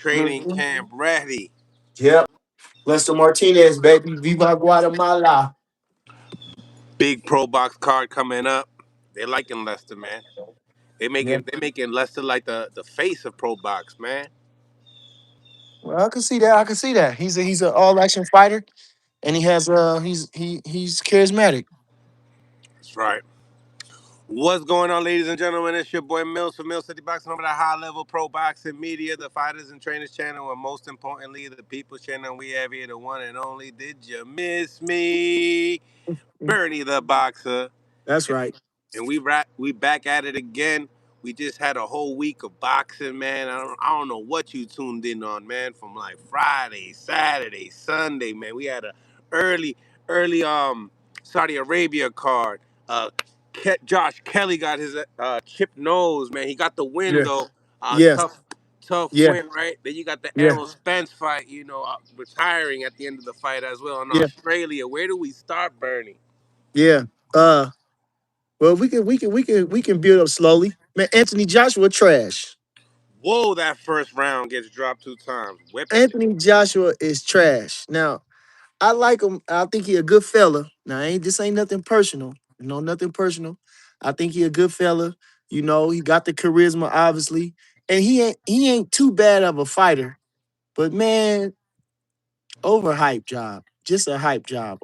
training Mhm. camp ready. Yep. Lester Martinez, baby. Viva Guatemala. Big pro box card coming up. They liking Lester, man. Yeah. They making Lester like the face of pro box, man. Well, I can see that. I can see that. He's an all action fighter, and he's charismatic. That's right. What's going on, ladies and gentlemen? It's your boy Mills from Mill City Boxing, over the high level pro boxing media, the fighters and trainers channel, and most importantly, the people's channel. We have here the one and only. Did you miss me? Bernie the Boxer. That's right. And we back at it again. We just had a whole week of boxing, man. I don't know what you tuned in on, man. From like Friday, Saturday, Sunday, man. We had a early early Saudi Arabia card. Uh, Josh Kelly got his chipped nose, man. He got the win Yeah. though. Yeah. Tough Yeah. win, right? Then you got the Yeah. Errol Spence fight, retiring at the end of the fight as well in Yeah. Australia. Where do we start, Bernie? Yeah. Well, we can build up slowly. Man, Anthony Joshua trash. Whoa, that first round gets dropped 2 times. Whipping. Anthony Joshua is trash. Now, I like him. I think he a good fella. Now, this ain't nothing personal. Nothing personal. I think he a good fella. He got the charisma, obviously, and he ain't too bad of a fighter. But man, overhyped job. Just a hype job.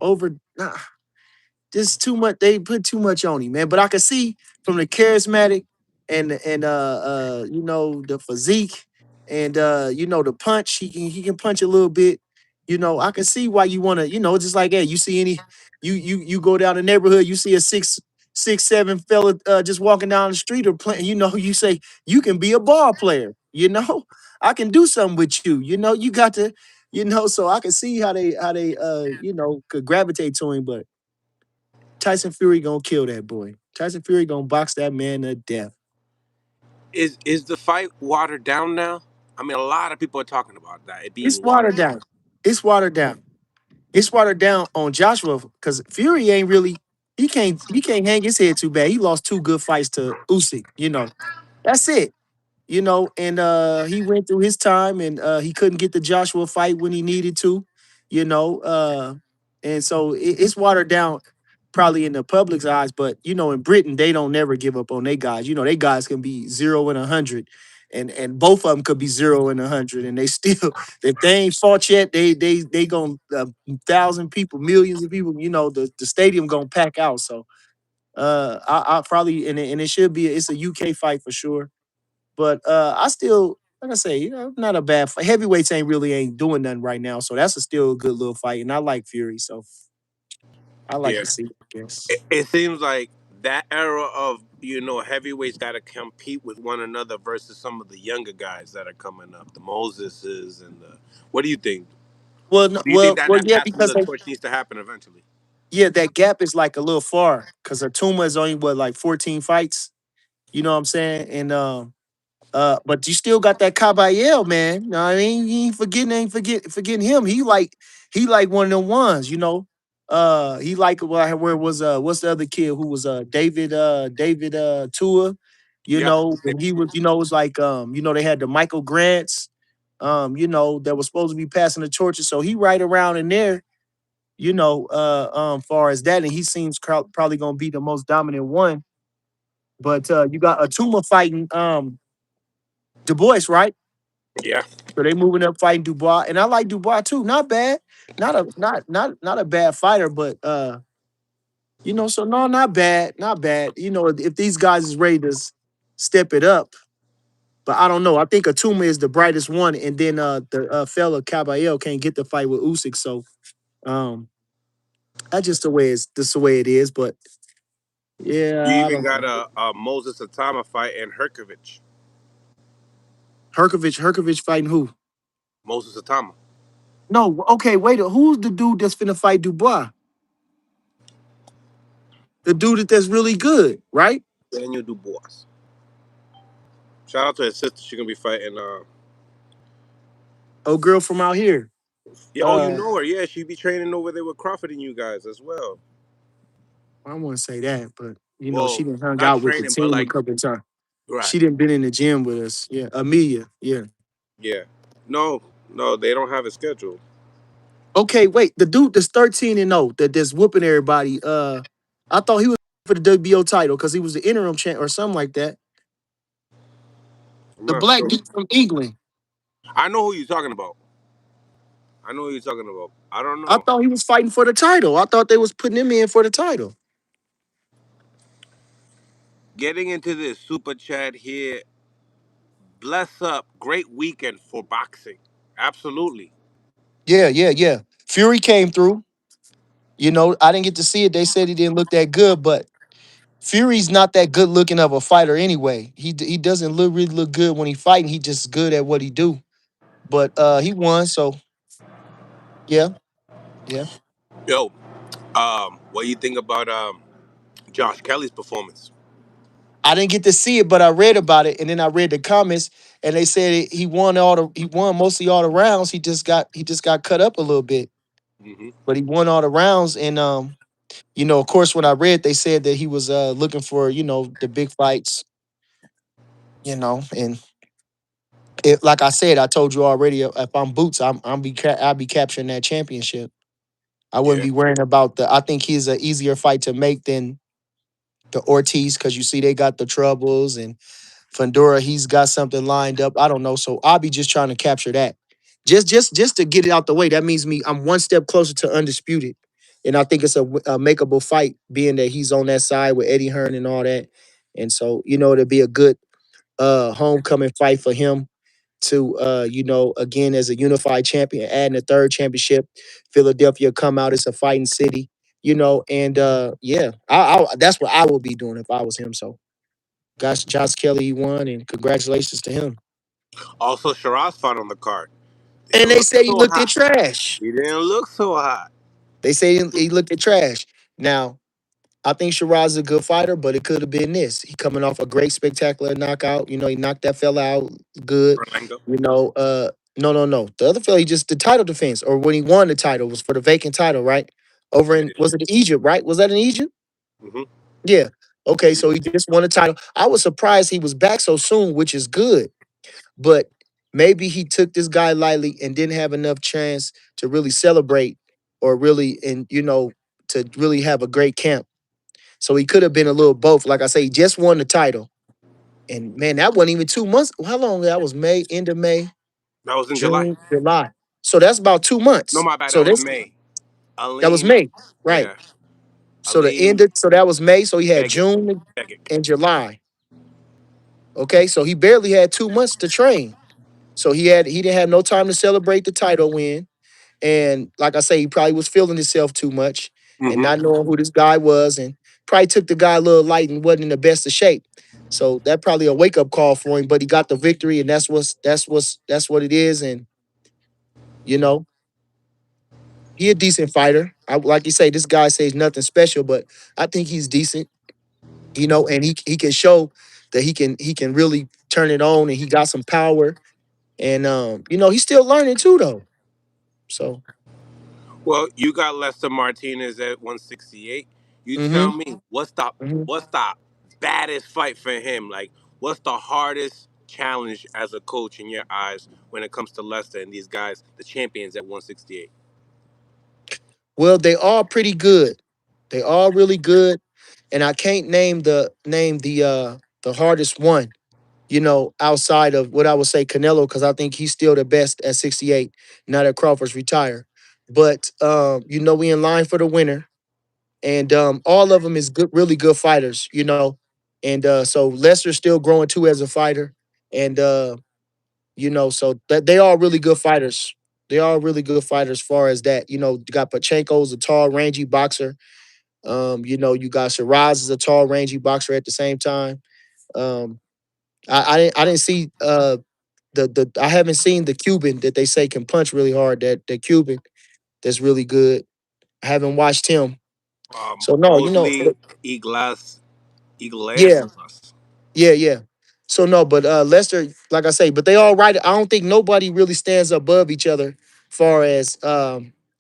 Just too much. They put too much on him, man. But I can see from the charismatic and the physique and the punch. He can punch a little bit. I can see why you want to. Just like hey, you see any you go down the neighborhood, you see a 6'7" fella just walking down the street or playing. You say you can be a ball player. I can do something with you. You got to. So I can see how they could gravitate to him, but Tyson Fury gonna kill that boy. Tyson Fury gonna box that man to death. Is the fight watered down now? I mean, a lot of people are talking about that. It It's being watered watered down. down. It's watered down. It's watered down on Joshua because Fury ain't really. He can't hang his head too bad. He lost two good fights to Usyk. That's it. And he went through his time and he couldn't get the Joshua fight when he needed to, you know. And so it's watered down probably in the public's eyes, but in Britain, they don't never give up on their guys. They guys can be 0 and 100. And both of them could be 0 and 100, and they still, if they ain't fought yet, they gonna 1,000 people, millions of people, the stadium gonna pack out. So I probably and it should be it's a UK fight for sure, but I still, like I say, not a bad fight. Heavyweights ain't doing nothing right now, so that's still a good little fight. And I like Fury, so I like Yeah. to see it, I guess. It seems like that era of heavyweights got to compete with one another versus some of the younger guys that are coming up, the Moseses and the. What do you think? Well, no, Do you think that yeah, passing of because the torch needs to happen eventually? that gap is like a little far because Atuma is only what like 14 fights. You know what I'm saying? And but you still got that Caballero, man. No, I mean, you ain't forgetting him. He like one of them ones. He like where was what's the other kid who was David Tua, Yep. and he was, it was like they had the Michael Grants, that was supposed to be passing the torches. So he right around in there, far as that, and he seems probably gonna be the most dominant one. But you got Atuma fighting Du Bois, right? Yeah. So they moving up fighting Dubois, and I like Dubois too. Not bad, not a bad fighter, but so no, not bad, not bad. If these guys is ready to step it up, but I don't know. I think Atuma is the brightest one, and then the fella Caballero can't get the fight with Usyk, so um, that's just the way it is. But You yeah, I even don't got know. a Moses Atama fight and Herkovich. Herkovich fighting who? Moses Atama. No, okay, wait. Who's the dude that's finna fight Dubois? The dude that's really good, right? Daniel Dubois. Shout out to his sister. She's gonna be fighting. Oh, girl from out here. Yeah. Oh, you Uh, know her. Yeah, she be training over there with Crawford and you guys as well. I wouldn't say that, but she Well, done hung not out with the training, but team a like couple of times. right. She didn't been in the gym with us. Yeah, Amelia. Yeah. Yeah. No, no, they don't have it scheduled. Okay, wait. The dude that's 13-0 that's whooping everybody. I thought he was for the WBO title because he was the interim champ or something like that. I'm The not black sure. dude from England. I know who you're talking about. I know who you're talking about. I don't I know. thought he was fighting for the title. I thought they was putting him in for the title. Getting into this super chat here. Bless up. Great weekend for boxing. Absolutely. Yeah, yeah, yeah. Fury came through. You know, I didn't get to see it. They said he didn't look that good, but Fury's not that good looking of a fighter anyway. He doesn't really look good when he fighting. He just good at what he do. But he won, so yeah, yeah. Yo, what do you think about Josh Kelly's performance? I didn't get to see it, but I read about it, and then I read the comments, and they said he won mostly all the rounds. He just got cut up a little bit, Hmm. but he won all the rounds. And you know, of course, when I read, they said that he was looking for the big fights, and like I said, I told you already. If I'm Boots, I'll be capturing that championship. I wouldn't Yeah. be worrying about the. I think he's an easier fight to make than the Ortiz because you see they got the troubles and Fundora, he's got something lined up. I don't know. So I'll be just trying to capture that. Just to get it out the way. That means I'm one step closer to undisputed. And I think it's a makeable fight, being that he's on that side with Eddie Hearn and all that. And so, it'll be a good homecoming fight for him to again as a unified champion, adding a third championship. Philadelphia come out, it's a fighting city, and yeah, that's what I would be doing if I was him. So gosh, Josh Kelly he won, and congratulations to him. Also, Shiraz fought on the card. And Didn't they look said he so looked at hot. trash. He didn't look so hot. They say he looked at trash. Now, I think Shiraz is a good fighter, but it could have been this. He coming off a great spectacular knockout. He knocked that fella out good. Berlanga. No, no, no. The other fella, he just the title defense, or when he won the title, was for the vacant title, right? Over in Yeah. was it Egypt, right? Was that in Egypt? Hmm. Yeah. Okay, so he just won a title. I was surprised he was back so soon, which is good. But maybe he took this guy lightly and didn't have enough chance to really celebrate or really and to really have a great camp. So he could have been a little both. Like I say, he just won the title. And man, that wasn't even 2 months. How long that was? May, end of May, That was in July. June, July. So that's about two No, months. my bad. That So was this May. that was Aline. May, right? Yeah. So Aline so that was May. So he had Begic. June Begic. and July. Okay, so he barely had 2 months to train. So he didn't have no time to celebrate the title win. And like I say, he probably was feeling himself too much and Hmm. not knowing who this guy was, and probably took the guy a little light and wasn't in the best of shape. So that probably a wake up call for him. But he got the victory, and that's what it is. And you know, he a decent fighter. Like you say, this guy says nothing special, but I think he's decent. And he can show that he can really turn it on, and he got some power. And he's still learning too, though. So. Well, you got Lester Martinez at 168. You tell hmm me what's the baddest fight for him? Like, what's the hardest challenge as a coach in your eyes when it comes to Lester and these guys, the champions at 168? Well, they all pretty good. They all really good, and I can't name the hardest one. Outside of what I would say Canelo, because I think he's still the best at 68. Now that Crawford's retired, but we in line for the winner, and all of them is good, really good fighters. And so Lester's still growing too as a fighter, and so that they are really good fighters. They are really good fighters as far as that. You got Pachenko's a tall, rangy boxer. You got Shiraz is a tall, rangy boxer at the same time. Um, I didn't see the I haven't seen the Cuban that they say can punch really hard. That the Cuban that's really good. I haven't watched him. So no, Mosley, yeah, Iglesias. yeah. So no, but Lester, like I say, but they all right. I don't think nobody really stands above each other, far as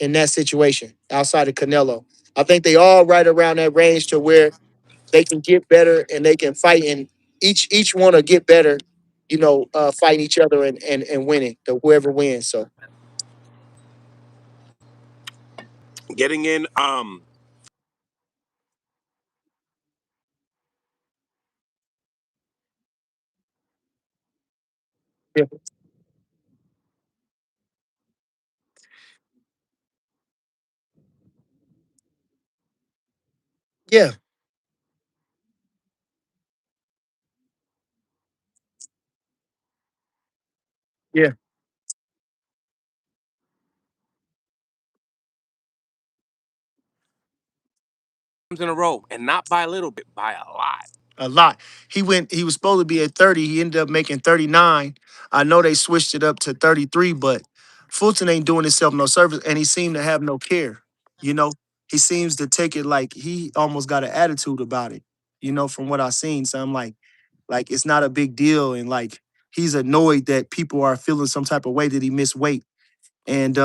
in that situation outside of Canelo. I think they all right around that range to where they can get better and they can fight, and each one will get better. fighting each other and winning, the whoever wins. So Getting in. yeah, yeah, yeah. In a row, and not by a little bit, by a lot. A lot. He was supposed to be at 30. He ended up making 39. I know they switched it up to 33, but Fulton ain't doing himself no service and he seemed to have no care. You know, he seems to take it like he almost got an attitude about it, from what I seen. So I'm like it's not a big deal. And like he's annoyed that people are feeling some type of way that he missed weight. And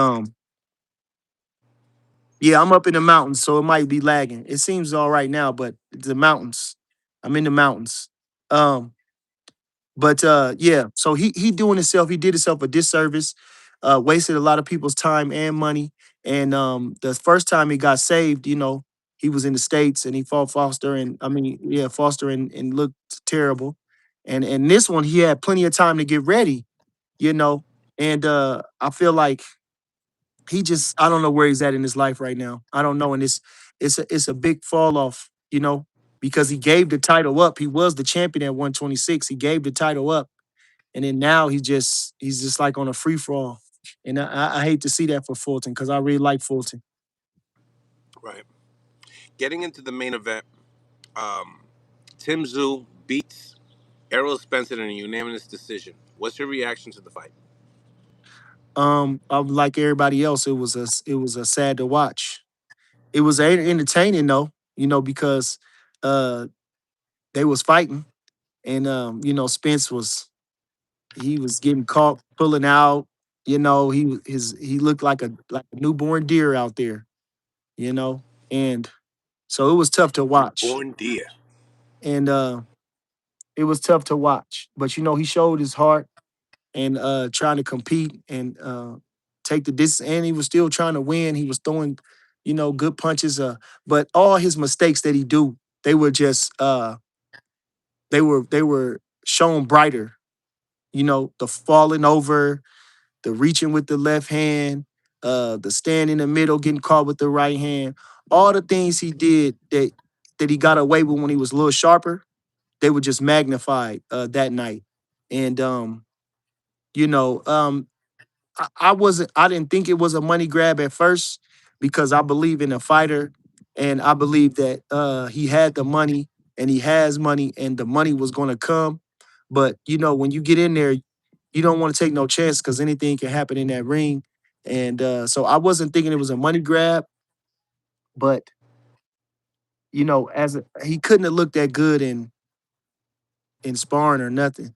yeah, I'm up in the mountains, so it might be lagging. It seems all right now, but the mountains. I'm in the mountains. Um, But yeah, so he doing himself, he did himself a disservice, wasted a lot of people's time and money. And the first time he got saved, he was in the States and he fought Foster and I mean, yeah, Foster and looked terrible. And this one he had plenty of time to get ready, you know. And I feel like he just I don't know where he's at in his life right now. I don't know. And it's a big fall off, because he gave the title up. He was the champion at 126. He gave the title up and then now he's just like on a free for all, and I hate to see that for Fulton because I really like Fulton. Right. Getting into the main event, um, Tszyu beats Errol Spence in a unanimous decision. What's your reaction to the fight? I like everybody else. It was a sad to watch. It was entertaining though, because uh they was fighting and Spence he was getting caught pulling out. He looked like a newborn deer out there. And so it was tough to watch. Newborn deer. And it was tough to watch. But he showed his heart and trying to compete and take the distance. And he was still trying to win. He was throwing, good punches. But all his mistakes that he do, they were just they were shown brighter. The falling over, the reaching with the left hand, the stand in the middle, getting caught with the right hand. All the things he did that he got away with when he was a little sharper, they were just magnified that night. And you know, um, I didn't think it was a money grab at first because I believe in a fighter and I believe that he had the money and he has money and the money was gonna come. But when you get in there, you don't want to take no chance because anything can happen in that ring. And so I wasn't thinking it was a money grab, but he couldn't have looked that good in sparring or nothing.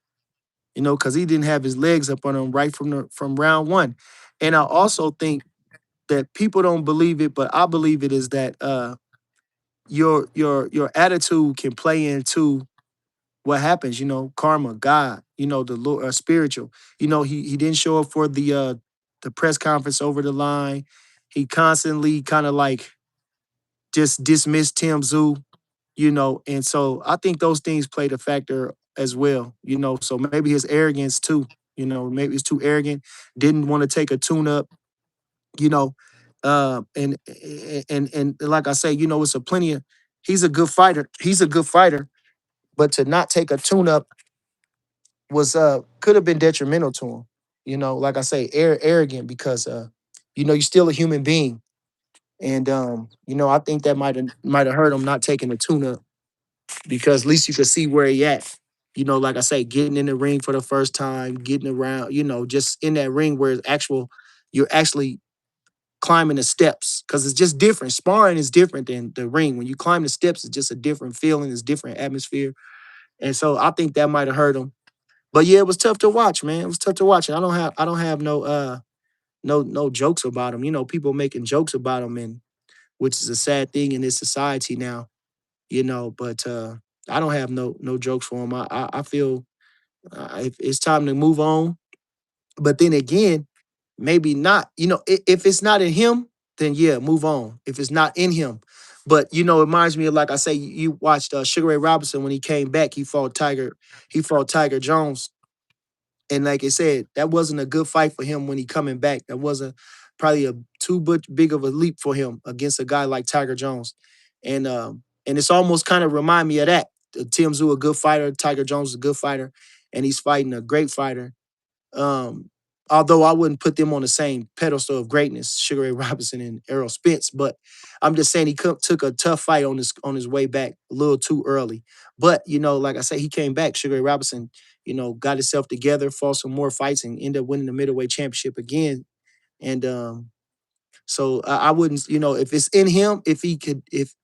Because he didn't have his legs up on him right from round one. And I also think that people don't believe it, but I believe it is that your attitude can play into what happens. Karma, God, the Lord, spiritual. He didn't show up for the press conference over the line. He constantly kind of like just dismissed Tim Zoo. And so I think those things played a factor as well. So maybe his arrogance too. Maybe he's too arrogant, didn't want to take a tune up you know, and like I say, it's a plenty of. He's a good fighter. He's a good fighter, but to not take a tune up was could have been detrimental to him. Like I say, arrogant because you're still a human being, and I think that might have hurt him not taking the tune up because at least you could see where he at. Like I say, getting in the ring for the first time, getting around, just in that ring where it's you're actually climbing the steps because it's just different. Sparring is different than the ring. When you climb the steps, it's just a different feeling, it's different atmosphere. And so I think that might have hurt him. But yeah, it was tough to watch, man. It was tough to watch. And I don't have no jokes about him. People making jokes about him and which is a sad thing in this society now, but I don't have no jokes for him. I feel If it's time to move on. But then again, maybe not. If it's not in him, then yeah, move on. If it's not in him, but it reminds me of, like I say, you watched Sugar Ray Robinson when he came back. He fought Tiger Jones, and like I said, that wasn't a good fight for him when he coming back. That wasn't probably a too big of a leap for him against a guy like Tiger Jones, and it's almost kind of remind me of that. Tim Tszyu a good fighter, Tiger Jones is a good fighter, and he's fighting a great fighter. um, Although I wouldn't put them on the same pedestal of greatness, Sugar Ray Robinson and Errol Spence, but I'm just saying took a tough fight on his way back a little too early. But like I say, he came back. Sugar Ray Robinson, got himself together, fought some more fights, and ended up winning the middleweight championship again. And so I wouldn't, if it's in him, if he could, if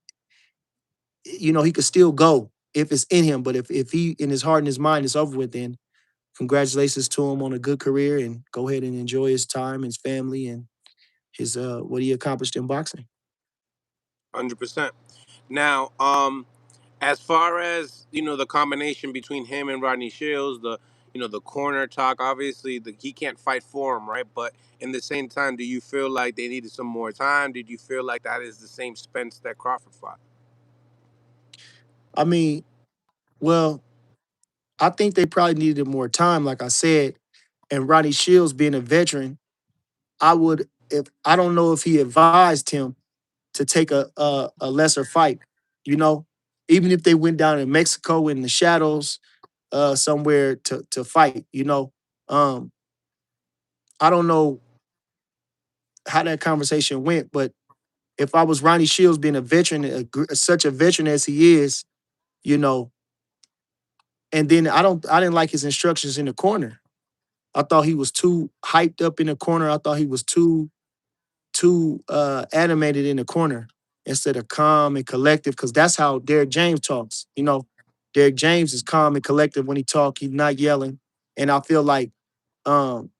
he could still go if it's in him. But if he in his heart and his mind is over with, then congratulations to him on a good career, and go ahead and enjoy his time, his family, and his what he accomplished in boxing. 100%. Now, as far as the combination between him and Rodney Shields, the corner talk. Obviously, he can't fight for him, right? But in the same time, do you feel like they needed some more time? Did you feel like that is the same Spence that Crawford fought? I mean, well, I think they probably needed more time, like I said. And Rodney Shields being a veteran, I would if I don't know if he advised him to take a lesser fight, you know, even if they went down in Mexico in the shadows, somewhere to fight, Um, I don't know how that conversation went, but if I was Ronnie Shields being a veteran, such a veteran as he is, you know, and then I didn't like his instructions in the corner. I thought he was too hyped up in the corner. I thought he was too animated in the corner instead of calm and collective, because that's how Derek James talks. Derek James is calm and collective when he talks. He's not yelling, and I feel like um,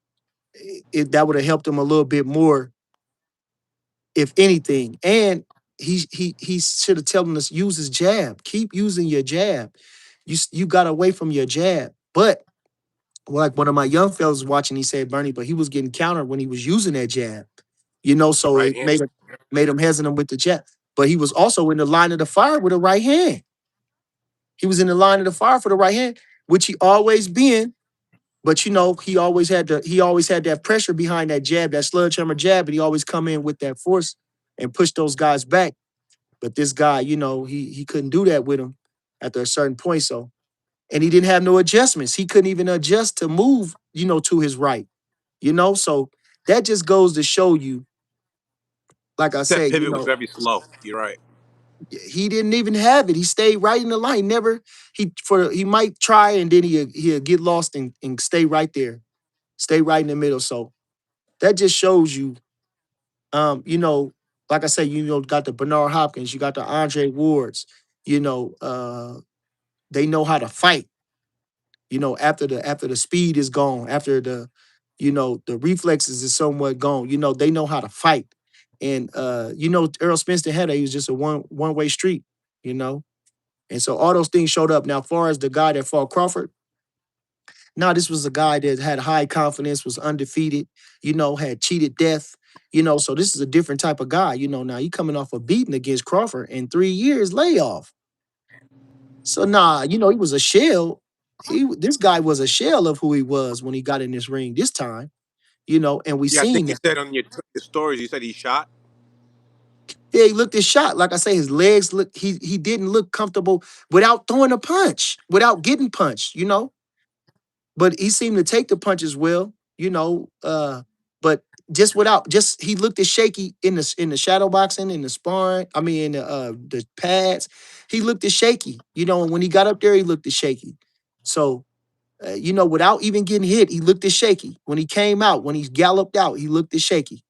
that would have helped him a little bit more, if anything. And he should have told him to use his jab. Keep using your jab. You got away from your jab, but like one of my young fellas was watching, he said, Bernie, but he was getting countered when he was using that jab. So Right it hand. made him hesitant with the jab. But he was also in the line of the fire with a right hand. He was in the line of the fire for the right hand, which he always been. But he always had that pressure behind that jab, that sledgehammer jab, and he always come in with that force and push those guys back. But this guy, he couldn't do that with him after a certain point. So, and he didn't have no adjustments. He couldn't even adjust to move, to his right. So that just goes to show you, like I That said, pivot was very slow. You're right. he didn't even have it. He stayed right in the line. He never he might try, and then he'll get lost and stay right there, stay right in the middle. So that just shows you, like I said, got the Bernard Hopkins, you got the Andre Wards, you know, uh, they know how to fight. After the speed is gone, after the reflexes is somewhat gone. They know how to fight. And Errol Spence had it. He was just a one way street. You know, and so all those things showed up. Now, as far as the guy that fought Crawford, now this was a guy that had high confidence, was undefeated. Had cheated death. So this is a different type of guy. Now he coming off a beating against Crawford and 3 years layoff. So nah, he was a shell. This guy was a shell of who he was when he got in this ring this time. And we Yeah, I think seen you that. said on your stories, you said he shot. Yeah, he looked his shot. Like I say, his legs look. He didn't look comfortable without throwing a punch, without getting punched. But he seemed to take the punches well. But just he looked as shaky in the shadow boxing, in the sparring. I mean, in the pads, he looked as shaky. And when he got up there, he looked as shaky. So without even getting hit, he looked as shaky. When he came out, when he galloped out, he looked as shaky.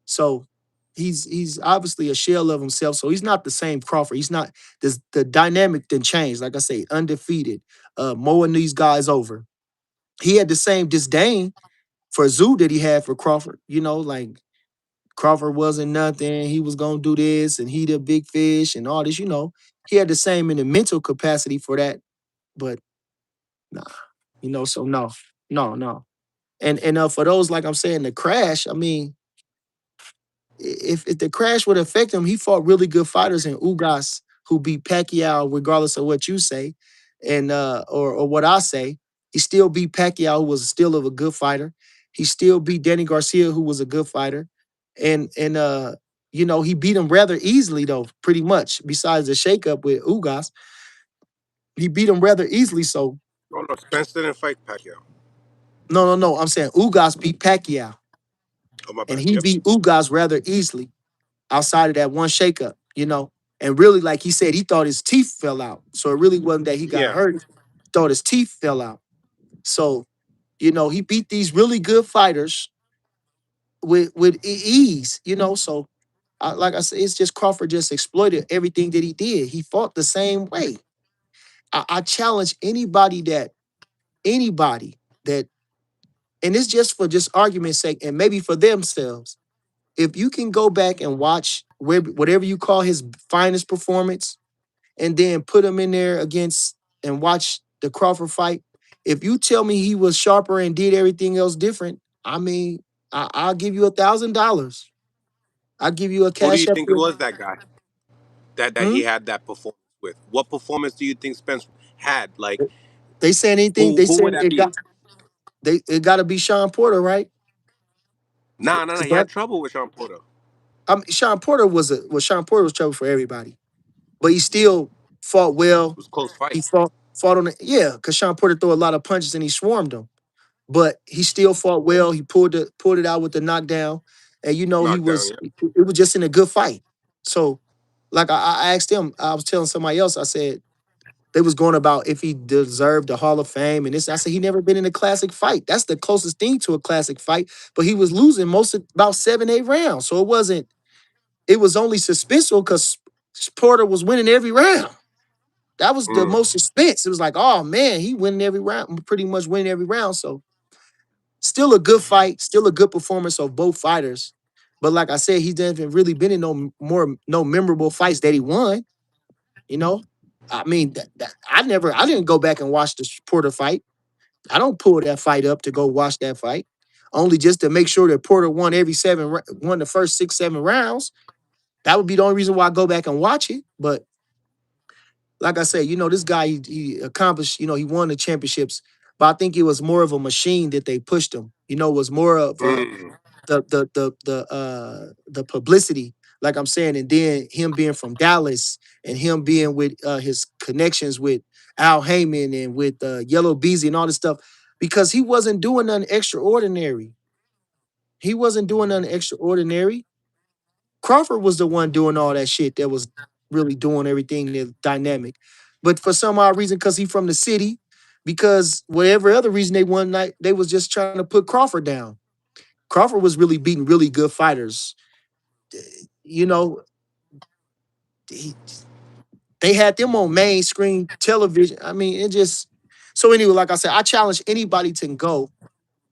So he's obviously a shell of himself. So he's not the same Crawford. He's not the dynamic didn't change. Like I say, undefeated, mowing these guys over. He had the same disdain for Zoo that he had for Crawford. Like Crawford wasn't nothing. He was gonna do this and he the big fish and all this. He had the same in the mental capacity for that, but nah. So no, no, no. And for those, like I'm saying, the crash, I mean, if the crash would affect him, he fought really good fighters in Ugas who beat Pacquiao, regardless of what you say, and or what I say. He still beat Pacquiao, who was still of a good fighter. He still beat Danny Garcia, who was a good fighter, and he beat him rather easily though, pretty much. Besides the shakeup with Ugas, he beat him rather easily. So Oh no, Spence didn't fight Pacquiao. no, no, no. I'm saying Ugas beat Pacquiao, Oh my and bad. he Yep. beat Ugas rather easily outside of that one shakeup. And really, like he said, he thought his teeth fell out. So it really wasn't that he got Yeah. hurt. He thought his teeth fell out. So, he beat these really good fighters with ease. So like I said, it's just Crawford just exploited everything that he did. He fought the same way. I challenge anybody that, and it's just for just argument's sake and maybe for themselves. If you can go back and watch whatever you call his finest performance, and then put him in there against and watch the Crawford fight. If you tell me he was sharper and did everything else different, I mean, I'll give you $1,000. I'll give you a Who do you cash up think it here. was that guy that Hmm? he had that performance with? What performance do you think Spence had? Like They saying anything? They who would saying that be? it got to be Sean Porter, right? Nah, nah, nah. 'Cause He had trouble with Sean Porter. Sean Porter Sean Porter was trouble for everybody, but he still fought It well. was a close He fight. fought on it, yeah, because Sean Porter threw a lot of punches and he swarmed them. But he still fought well. He pulled it out with the knockdown, and he Knockdown, was yeah. it was just in a good fight. So, like I asked him, I was telling somebody else, I said they was going about if he deserved the Hall of Fame, and this I said he never been in a classic fight. That's the closest thing to a classic fight, but he was losing most of about 7, 8 rounds. So it wasn't. It was only suspenseful because Porter was winning every round. That was the Mm. most suspense. It was like, oh man, he winning every round, pretty much winning every round. So still a good fight, still a good performance of both fighters. But like I said, he hasn't really been in no memorable fights that he won. You know, I mean, I didn't go back and watch the Porter fight. I don't pull that fight up to go watch that fight, only just to make sure that Porter won won the first 6, 7 rounds. That would be the only reason why I go back and watch it. But like I said, this guy he accomplished. He won the championships, but I think it was more of a machine that they pushed him. It was more of Mm. the publicity, like I'm saying, and then him being from Dallas and him being with his connections with Al Heyman and with Yellow Beezy and all this stuff, because he wasn't doing nothing extraordinary. He wasn't doing nothing extraordinary. Crawford was the one doing all that shit that was really doing everything that dynamic. But for some odd reason, because he from the city, because whatever other reason they won night, they was just trying to put Crawford down. Crawford was really beating really good fighters. You know, he, they had them on main screen television. I mean, it just so anyway, like I said, I challenge anybody to go.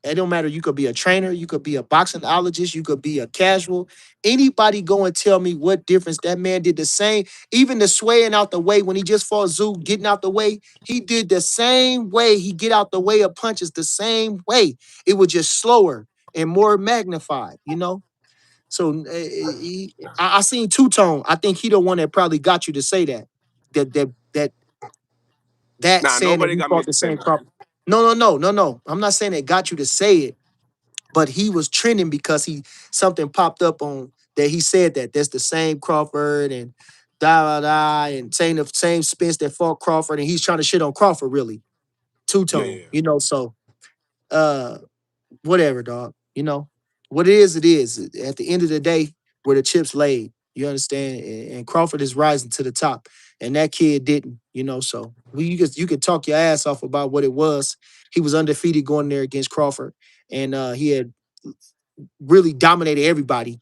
It don't matter. You could be a trainer, you could be a boxingologist, you could be a casual. Anybody go and tell me what difference that man did the same. Even the swaying out the way when he just fought Zoo, getting out the way, he did the same way. He get out the way of punches the same way. It was just slower and more magnified. So I seen Two Tone. I think he the one that probably got you to say that. That that that that Nah, saying that nobody he got me fought to the say same that. problem. No, no, no, no, no. I'm not saying it got you to say it, but he was trending because something popped up on that he said that that's the same Crawford and da da da and saying the same Spence that fought Crawford and he's trying to shit on Crawford really. Two Yeah, Tone, yeah. so uh whatever, dog. What it is, it is. At the end of the day, where the chips laid, you understand? And Crawford is rising to the top, and that kid didn't. So you could talk your ass off about what it was. He was undefeated going there against Crawford, and he had really dominated everybody.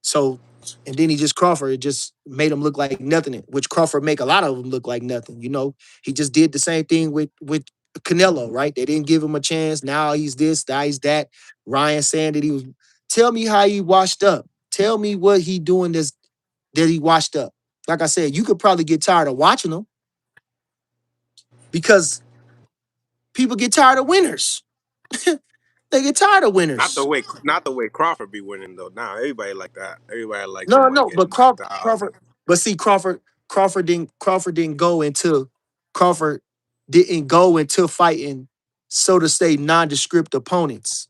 So, and then he just Crawford it just made him look like nothing, which Crawford make a lot of them look like nothing. He just did the same thing with Canelo, right? They didn't give him a chance. Now he's this, now he's that. Ryan saying that he was. Tell me how he washed up. Tell me what he doing this that he washed up. Like I said, you could probably get tired of watching him because People get tired of winners. They get tired of winners. Not the way Crawford be winning though. Now everybody like that. Everybody like No, somebody no, but getting knocked out. Crawford, but see, Crawford didn't go into Crawford didn't go into fighting, so to say, nondescript opponents.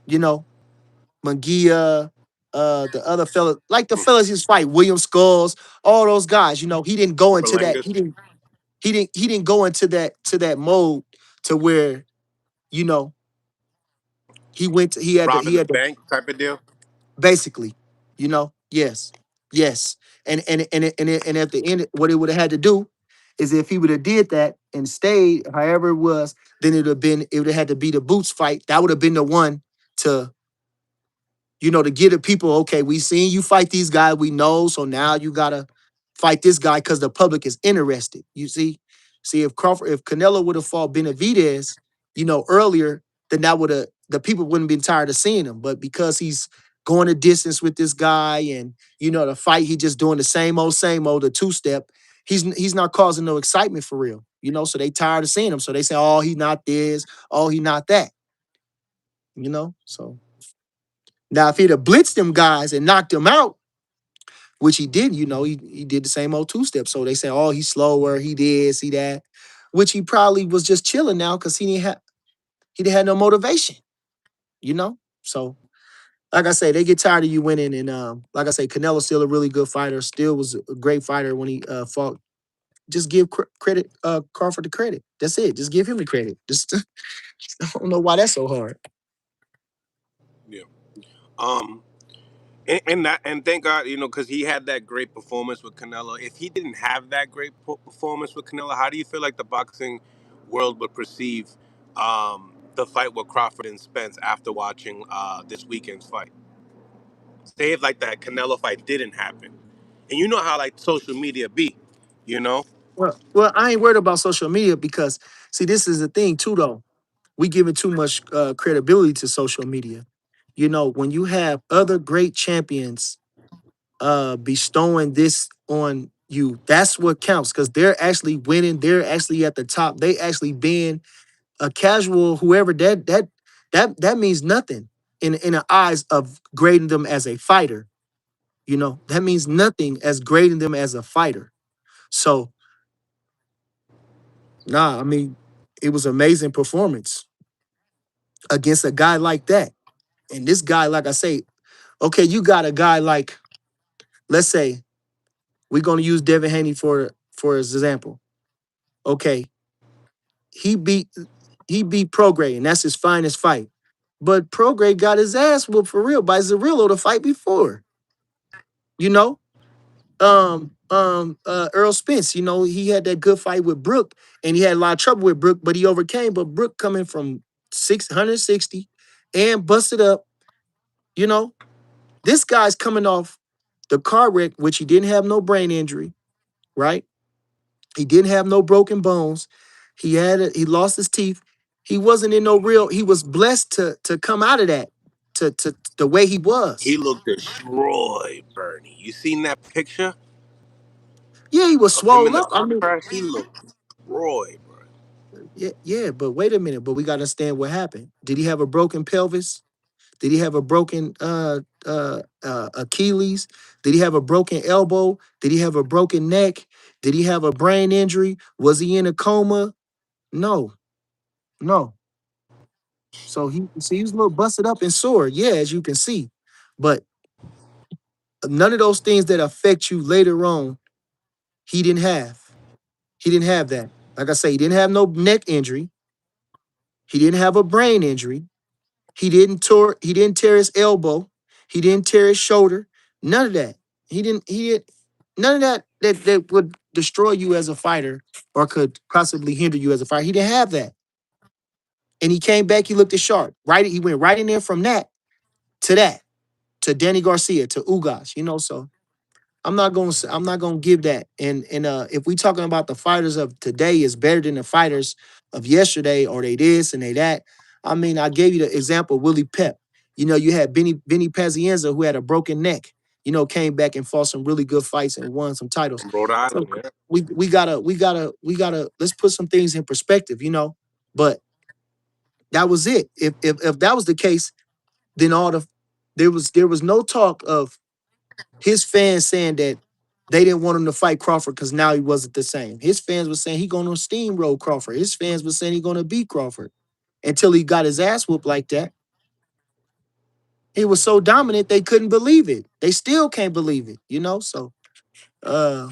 You know, Munguia, the other fella, like the Mm. fellas he's fight, William Skulls, all those guys. You know, he didn't go into that. Belengas, He didn't go into that mode to where you know he robbing the had to bank type of deal. basically, yes, yes, and at the end, what it would have had to do is if he would have did that and stayed, however it was, then it would have had to be the boots fight. That would have been the one to to get the people, okay, we seen you fight these guys, we know, so now you gotta fight this guy because the public is interested. You see, if Canelo would have fought Benavidez, earlier, then that would have the people wouldn't been tired of seeing him. But because he's going a distance with this guy, and the fight, he just doing the same old, the two step. He's not causing no excitement for real, So they tired of seeing him. So they say, oh, he not this, oh, he not that, So now, if he'd have blitzed them guys and knocked them out, which he did, he did the same old two step. So they say, oh, he's slower, he did, see that, which he probably was just chilling now because he didn't have no motivation, So, like I say, they get tired of you winning, and like I say, Canelo's still a really good fighter. Still was a great fighter when he fought. Just give credit, Crawford the credit. That's it. Just give him the credit. Just I don't know why that's so hard. Yeah. Um. And thank God, because he had that great performance with Canelo. If he didn't have that great performance with Canelo, how do you feel like the boxing world would perceive the fight with Crawford and Spence after watching this weekend's fight? Say if like that Canelo fight didn't happen, and you know how like social media be, you know. Well, I ain't worried about social media because see, this is the thing too, though. We giving too much credibility to social media. When you have other great champions bestowing this on you, that's what counts because they're actually winning. They're actually at the top. They actually being a casual, whoever that means nothing in the eyes of grading them as a fighter. That means nothing as grading them as a fighter. So nah, I mean, it was amazing performance against a guy like that. And this guy, like I say, okay, you got a guy like, let's say, we're gonna use Devin Haney for his example. Okay, he beat he beat Prograis, and that's his finest fight. But Prograis got his ass whooped for real by Zerillo the fight before. You know, Earl Spence. He had that good fight with Brook, and he had a lot of trouble with Brook, but he overcame. But Brook coming from 660 and busted up. You know, this guy's coming off the car wreck, which he didn't have no brain injury, right? He didn't have no broken bones. He lost his teeth. He wasn't in no real. He was blessed to come out of that to the way he He was. looked destroyed, Bernie. You seen that picture Yeah, he was of him in swollen the up. I car mean, crash? He looked destroyed, bro. yeah, but wait a minute. But we got to understand what happened. Did he have a broken pelvis? Did he have a broken Achilles? Did he have a broken elbow? Did he have a broken neck? Did he have a brain injury? Was he in a coma? No, no. So he was a little busted up and sore, yeah, as you can see. But none of those things that affect you later on, he didn't have. He didn't have that. Like I say, he didn't have no neck injury. He didn't have a brain injury. He didn't tear his elbow. He didn't tear his shoulder. None of that. He did none of that would destroy you as a fighter or could possibly hinder you as a fighter. He didn't have that. And he came back, he looked at sharp. Right, he went right in there from that to that. To Danny Garcia, to Ugas, so I'm not gonna give that. And if we talking about the fighters of today is better than the fighters of yesterday, or they this and they that. I mean, I gave you the example, Willie Pep. You had Benny Pazienza who had a broken neck. came back and fought some really good fights and won some titles. From Rhode Island, So yeah. we gotta let's put some things in perspective. But that was it. If that was the case, then there was no talk of his fans saying that they didn't want him to fight Crawford because now he wasn't the same. His fans were saying he gonna steamroll Crawford. His fans were saying he gonna beat Crawford until he got his ass whooped like that. He was so dominant they couldn't believe it. They still can't believe it. So uh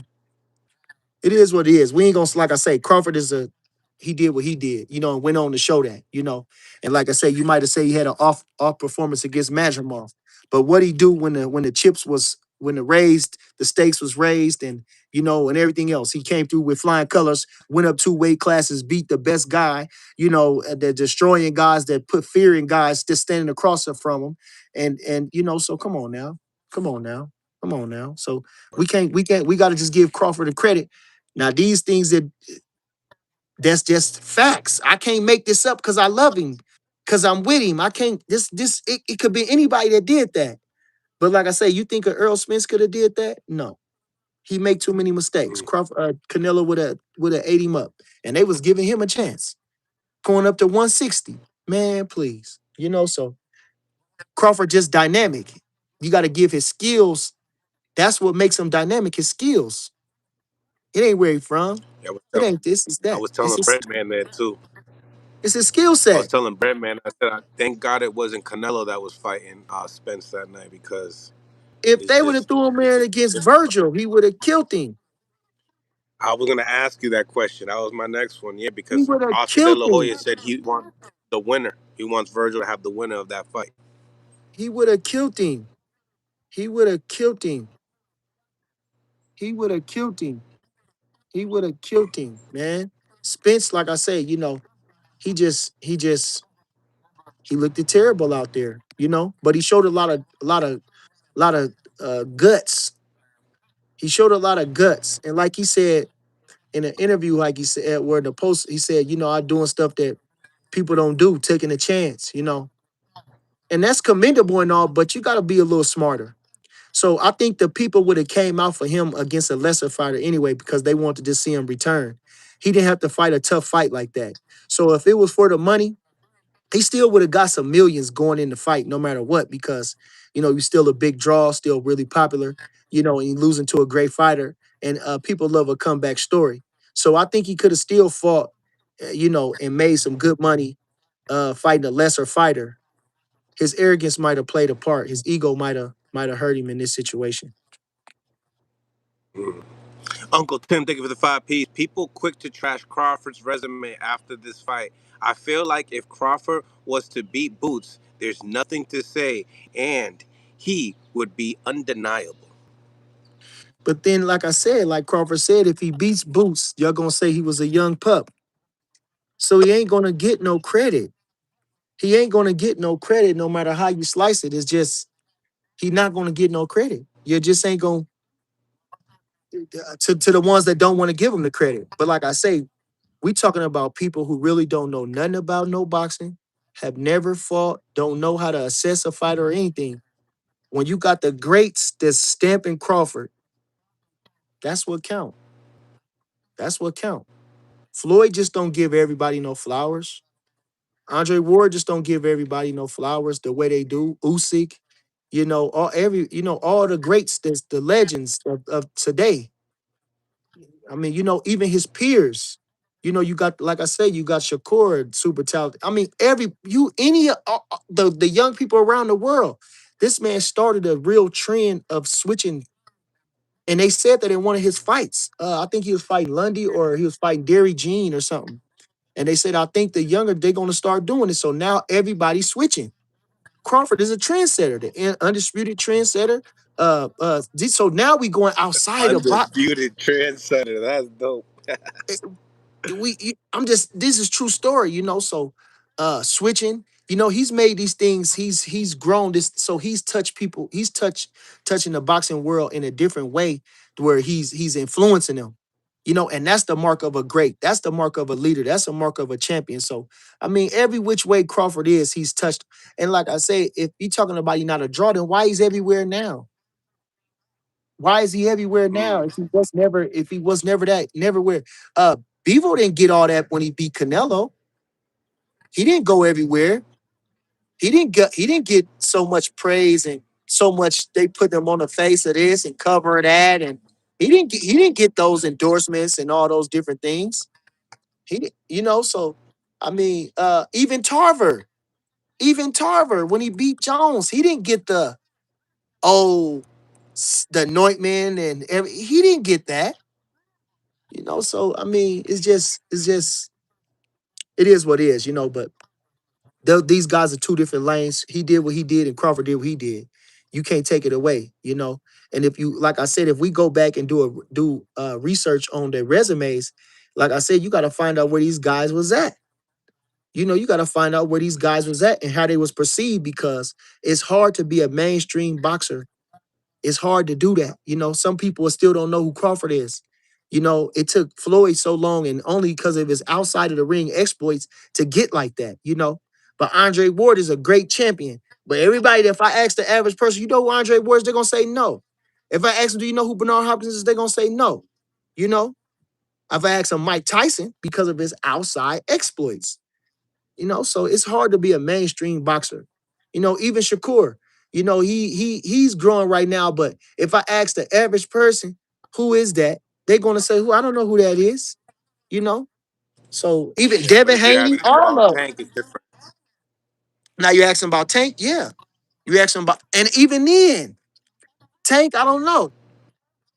it is what it is. We ain't gonna like I say, Crawford is a he did what he did, and went on to show that. And like I say, you might have said he had an off performance against Madrimov. But what he do when the chips was when the stakes was raised and everything else. He came through with flying colors, went up 2 weight classes, beat the best guy, the destroying guys that put fear in guys just standing across it from him. And so come on now. Come on now. Come on now. So we gotta just give Crawford the credit. Now, these things that's just facts. I can't make this up because I love him, because I'm with him. I can't it could be anybody that did that. But like I say, you think Earl Spence could have did that? No. He make too many mistakes. Mm. Canelo would have ate him up. And they was giving him a chance. Going up to 160. Man, please. So Crawford just dynamic. You got to give his skills. That's what makes him dynamic, his skills. It ain't where he from. Yeah, It ain't this, it's I that. was It's telling his, Breadman that too. it's his skill I was set. telling Breadman, I said, I thank God it wasn't Canelo that was fighting Spence that night because If it's they would have just, threw him it's in just. against Virgil, he would have killed him. I was gonna ask you that question. That was my next one. Yeah, He because would have Oscar De killed La him. Hoya said he wants the winner. He wants Virgil to have the winner of that fight. He would have killed him. He would have killed him. He would have killed him. He would have killed him, man. Spence, like I say, he looked terrible out there. But he showed a lot of guts. He showed a lot of guts. And like he said in an interview, like he said, where the post, he said, I'm doing stuff that people don't do, taking a chance. And that's commendable and all, but you got to be a little smarter. So I think the people would have came out for him against a lesser fighter anyway because they wanted to see him return. He didn't have to fight a tough fight like that. So if it was for the money, he still would have got some millions going in the fight no matter what because you're still a big draw, still really popular, and you losing to a great fighter. And people love a comeback story. So I think he could have still fought, and made some good money fighting a lesser fighter. His arrogance might have played a part. His ego might have hurt him in this situation. Mm. Uncle Tim, thank you for the 5 piece. People quick to trash Crawford's resume after this fight. I feel like if Crawford was to beat Boots, there's nothing to say, and he would be undeniable. But then, like I said, like Crawford said, if he beats Boots, you're gonna say he was a young pup. So he ain't gonna get no credit. He ain't gonna get no credit no matter how you slice it. It's just he not gonna get no credit. You just ain't gonna to the ones that don't want to give him the credit. But like I say, we talking about people who really don't know nothing about no boxing, have never fought, don't know how to assess a fighter or anything. When you got the greats that's stamping Crawford, that's what count. That's what count. Floyd just don't give everybody no flowers. Andre Ward just don't give everybody no flowers the way they do. Usyk, all the greats, that's the legends of today. I mean, even his peers. You got, like I say, you got Shakur, super talented. I mean, the young people around the world. This man started a real trend of switching, and they said that in one of his fights. I think he was fighting Lundy or he was fighting Derry Jean or something. And they said, I think the younger they're gonna start doing it. So now everybody's switching. Crawford is a trendsetter, the undisputed trendsetter. So now we going outside of box. Undisputed trendsetter. That's dope. I'm just this is true story. So switching, he's made these things, he's grown this, so he's touched people, touching the boxing world in a different way to where he's influencing them. And that's the mark of a great, that's the mark of a leader, that's the mark of a champion. So I mean, every which way Crawford he's touched. And like I say, if you're talking about you're not a draw, then why he's everywhere now? Why is he everywhere now? Mm. If he was never that, never where. Bevo didn't get all that when he beat Canelo. He didn't go everywhere. He didn't get so much praise and so much they put him on the face of this and cover that, and he didn't get those endorsements and all those different things. He did, so I mean, even Tarver, when he beat Jones, he didn't get oh the anointment he didn't get that. So I mean, it's just it is what it is, but these guys are two different lanes. He did what he did, and Crawford did what he did. You can't take it away. And if you, like I said, if we go back and do research on their resumes, like I said, you got to find out where these guys was at. You got to find out where these guys was at and how they was perceived, because it's hard to be a mainstream boxer. It's hard to do that. Some people still don't know who Crawford is. It took Floyd so long, and only because of his outside of the ring exploits, to get like that. But Andre Ward is a great champion. But everybody, if I ask the average person, you know who Andre Ward is, they're gonna say no. If I ask them, do you know who Bernard Hopkins is, they're gonna say no. You know, if I ask them Mike Tyson, because of his outside exploits. So it's hard to be a mainstream boxer. Even Shakur, he's growing right now. But if I ask the average person, who is that? They're gonna say, who? I don't know who that is. You know. So even Yeah, but Devin if you Haney, ask all about of them. Tank, it's different. Now you asking about Tank, yeah. You asking about, and even then, Tank, I don't know.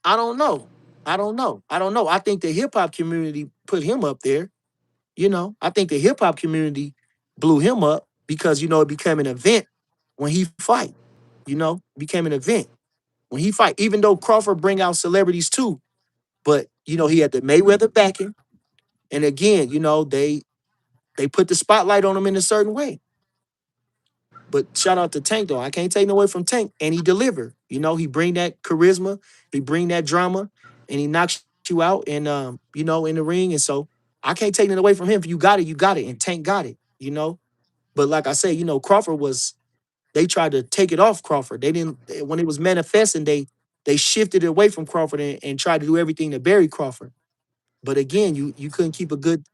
I don't know. I don't know. I don't know. I think the hip hop community put him up there. I think the hip hop community blew him up because it became an event when he fight. Became an event when he fight. Even though Crawford bring out celebrities too, but he had the Mayweather backing, and again, they put the spotlight on him in a certain way. But shout out to Tank though. I can't take no away from Tank, and he delivered. He bring that charisma, he bring that drama, and he knocks you out, and in the ring. And so I can't take it away from him. If you got it, you got it, and Tank got it. But like I say, Crawford was. They tried to take it off Crawford. They didn't when it was manifesting. They shifted it away from Crawford and tried to do everything to bury Crawford. But again, you couldn't keep a good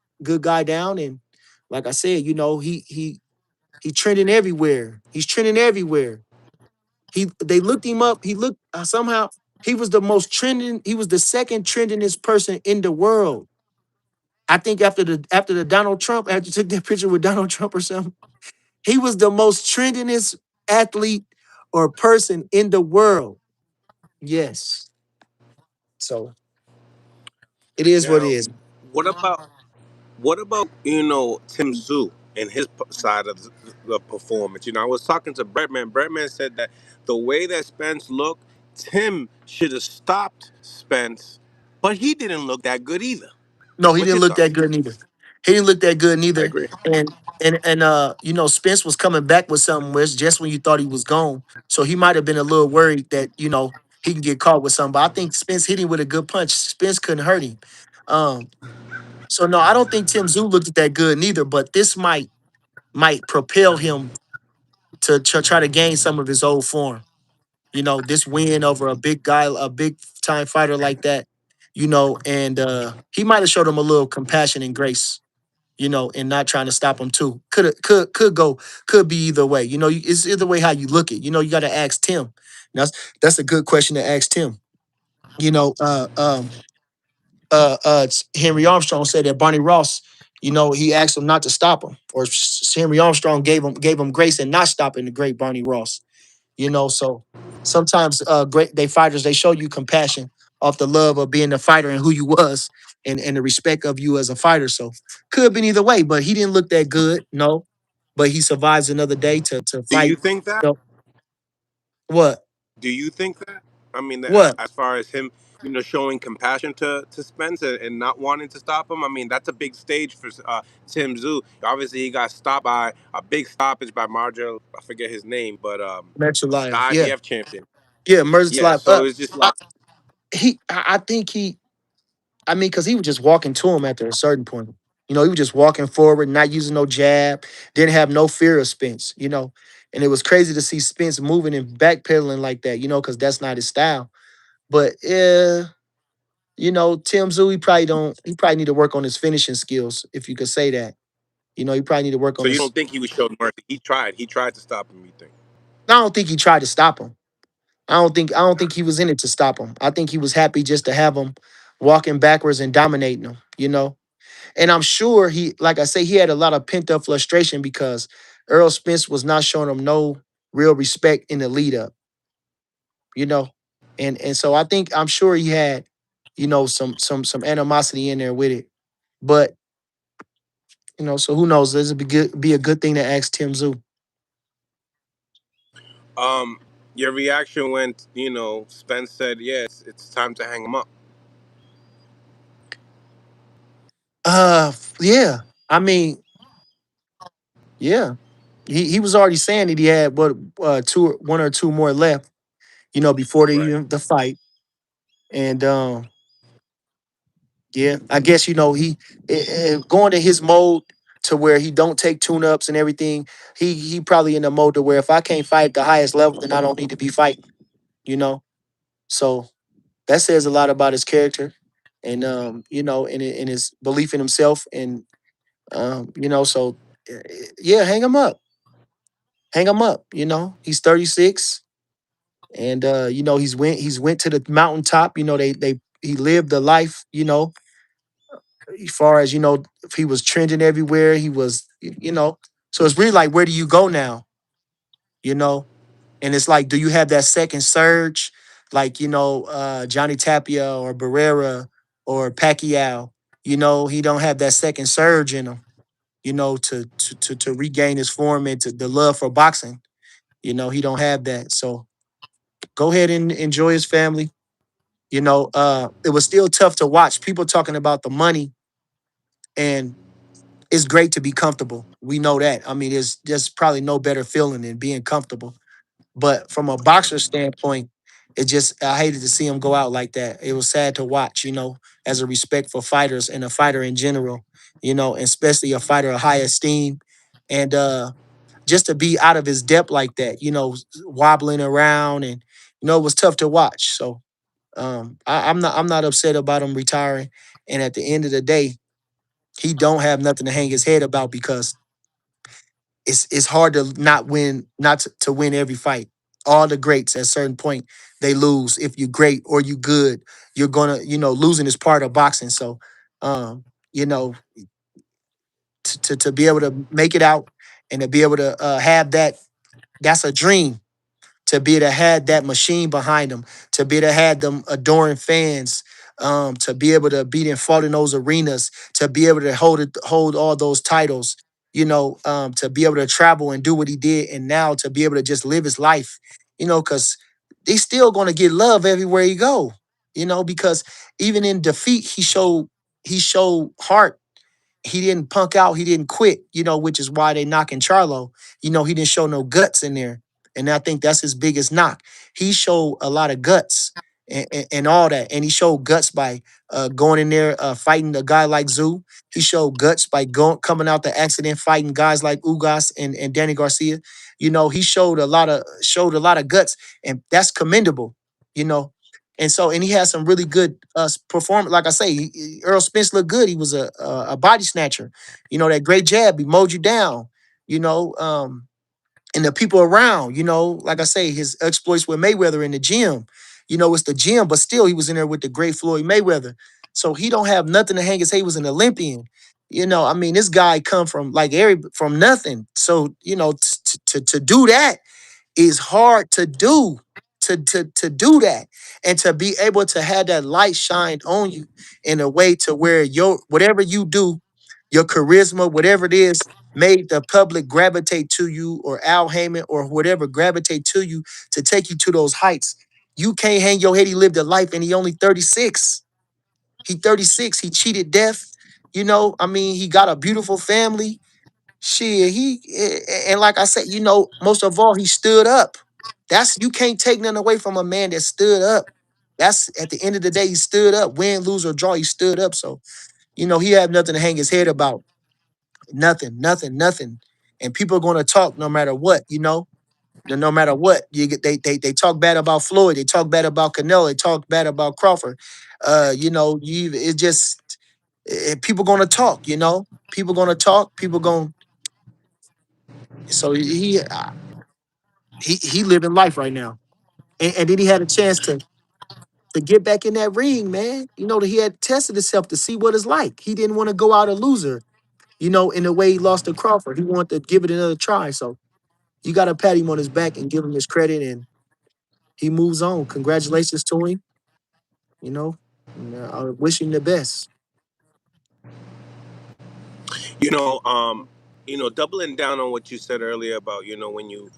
guy down. And like I said, he trending everywhere. He's trending everywhere. They looked him up. He looked somehow he was the most trending. He was the second trendingest person in the world. I think after the Donald Trump, after you took that picture with Donald Trump or something, he was the most trendingest athlete or person in the world. Yes. So it is what it Now, is. what about Tim Tszyu and his side of the performance? I was talking to Breadman. Breadman said that the way that Spence looked, Tim should have stopped Spence, but he didn't look that good either. No, he What's didn't your look that thoughts? good neither. He didn't look that good I neither. agree. And Spence was coming back with something where it's just when you thought he was gone. So he might have been a little worried that, he can get caught with something. But I think Spence hit him with a good punch. Spence couldn't hurt him. Um, so no, I don't think Tim Tszyu looked that good neither, but this might propel him to try to gain some of his old form. This win over a big guy, a big time fighter like that, and he might have showed him a little compassion and grace, and not trying to stop him too. Could be either way. It's either way how you look it. You got to ask Tim. That's a good question to ask Tim. You know, uh, um, Henry Armstrong said that Barney Ross, he asked him not to stop him, or Henry Armstrong gave him grace and not stopping the great Barney Ross. So sometimes great they fighters, they show you compassion off the love of being a fighter and who you was, and the respect of you as a fighter. So could have been either way, but he didn't look that good, no. But he survives another day to Do you fight. think that? You know, what? Do you think that? I mean, What? as far as him, showing compassion to Spence and not wanting to stop him. I mean, that's a big stage for Tim Tszyu. Obviously, he got stopped by a big stoppage by Marjo. I forget his name, but the Metrolife. Yeah. IBF champion. Yeah, Merz Yeah. Life. So it's just I, like, I think because he was just walking to him after a certain point. He was just walking forward, not using no jab, didn't have no fear of Spence. And it was crazy to see Spence moving and backpedaling like that, because that's not his style. But Tim Zoo, he probably need to work on his finishing skills, if you could say that. He probably need to work on So you his. don't think he was showing mercy? He tried. He tried to stop him. You think? I don't think he tried to stop him. I don't think he was in it to stop him. I think he was happy just to have him walking backwards and dominating him. And I'm sure like I say, he had a lot of pent up frustration because Earl Spence was not showing him no real respect in the lead up, you know. And so I'm sure he had, some animosity in there with it. But, so who knows? This would be a good thing to ask Tim Zoo. Um, your reaction when Spence said, "Yeah, it's time to hang him up." Yeah. I mean, yeah. He was already saying that he had one or two more left, before Right. the fight. And yeah, I guess going to his mode to where he don't take tune ups and everything. He probably in the mode to where if I can't fight at the highest level, then I don't need to be fighting. You know, so that says a lot about his character, and and his belief in himself, and so yeah, hang him up. He's 36, and he's went to the mountaintop. He lived the life. As far as if he was trending everywhere, he was, so it's really like, where do you go now? You know, and it's like, do you have that second surge, like Johnny Tapia or Barrera or Pacquiao? He don't have that second surge in him. To regain his form and to the love for boxing. He don't have that. So go ahead and enjoy his family. It was still tough to watch people talking about the money, and it's great to be comfortable. We know that. I mean, there's probably no better feeling than being comfortable. But from a boxer standpoint, I hated to see him go out like that. It was sad to watch, as a respect for fighters and a fighter in general, and especially a fighter of high esteem. And just to be out of his depth like that, wobbling around, and it was tough to watch. So I'm not upset about him retiring. And at the end of the day, he don't have nothing to hang his head about because it's hard to not to win every fight. All the greats at a certain point they lose. If you're great or you good, you're gonna losing is part of boxing. So you know to be able to make it out and to be able to have that's a dream, to be able to have that machine behind them, to be able to have them adoring fans, to be able to beat and fought in those arenas, to be able to hold all those titles, to be able to travel and do what he did, and now to be able to just live his life, because he's still going to get love everywhere he go, because even in defeat, he showed heart. He didn't punk out. He didn't quit, which is why they knocking Charlo. He didn't show no guts in there. And I think that's his biggest knock. He showed a lot of guts and all that. And he showed guts by going in there, fighting a guy like Zoo. He showed guts by coming out the accident, fighting guys like Ugas and Danny Garcia. He showed a lot of guts, and that's commendable, you know. And he had some really good performance. Like I say, Earl Spence looked good. He was a body snatcher. That great jab, he mowed you down. You know, and the people around. Like I say, his exploits with Mayweather in the gym. It's the gym, but still, he was in there with the great Floyd Mayweather. So he don't have nothing to hang his head. He was an Olympian. I mean, this guy come from from nothing. So to do that is hard to do, to do that, and to be able to have that light shined on you in a way to where your whatever you do, your charisma, whatever it is, made the public gravitate to you, or Al Heyman or whatever gravitate to you to take you to those heights. You can't hang your head. He lived a life and he only 36. He 36. He cheated death. I mean, he got a beautiful family. Shit, and like I said, most of all, he stood up. You can't take nothing away from a man that stood up. That's at the end of the day, he stood up, win, lose, or draw, he stood up. So, he had nothing to hang his head about. Nothing, nothing, nothing. And people are gonna talk no matter what. No matter what, you get they talk bad about Floyd, they talk bad about Canelo, they talk bad about Crawford. You it just people gonna talk. People gonna talk. People gonna so he living life right now, and then he had a chance to get back in that ring, man. That he had tested himself to see what it's like. He didn't want to go out a loser. In the way he lost to Crawford, he wanted to give it another try. So you got to pat him on his back and give him his credit, and he moves on. Congratulations to him. You know, I wish him the best. You know, doubling down on what you said earlier about when you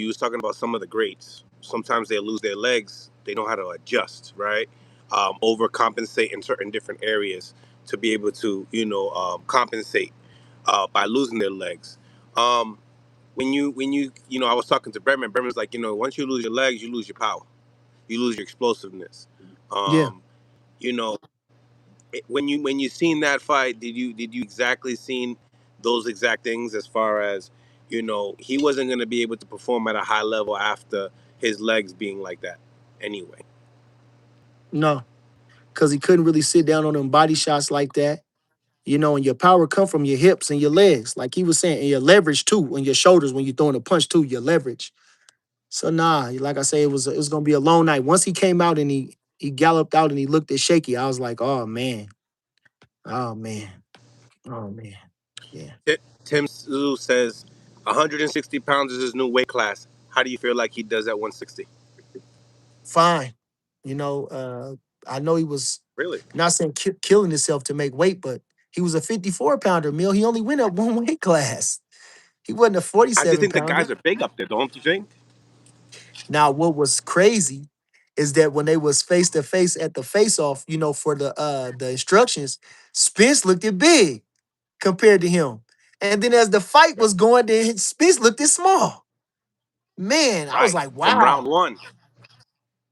was talking about some of the greats. Sometimes they lose their legs. They know how to adjust, right? Overcompensate in certain different areas to be able to compensate by losing their legs. Um, I was talking to Bremen. Bremen's like, once you lose your legs, you lose your power, you lose your explosiveness. Yeah, Um, you know, when you seen that fight, did you exactly seen those exact things as far as he wasn't going to be able to perform at a high level after his legs being like that anyway. no, because he couldn't really sit down on them body shots like that. And your power come from your hips and your legs, like he was saying, and your leverage too, and your shoulders when you're throwing a punch too, your leverage. So nah, like I say, it was gonna be a long night. Once he came out and he galloped out and he looked at shaky, I was like, oh man, oh man, oh man, yeah, Tim Tszyu says 160 pounds is his new weight class. How do you feel like he does at 160? fine. You know, uh, I know he was Really? not saying killing himself to make weight, but he was a 54-pounder, Mill. He only went up one weight class. He wasn't a I just 47 think the pounder. guys are big up there, don't you think? Now, what was crazy is that when they was face to face at the face off, for the instructions, Spence looked it big compared to him. And then as the fight was going, then Spence looked it small. Man, I was Right. like, From round wow. one.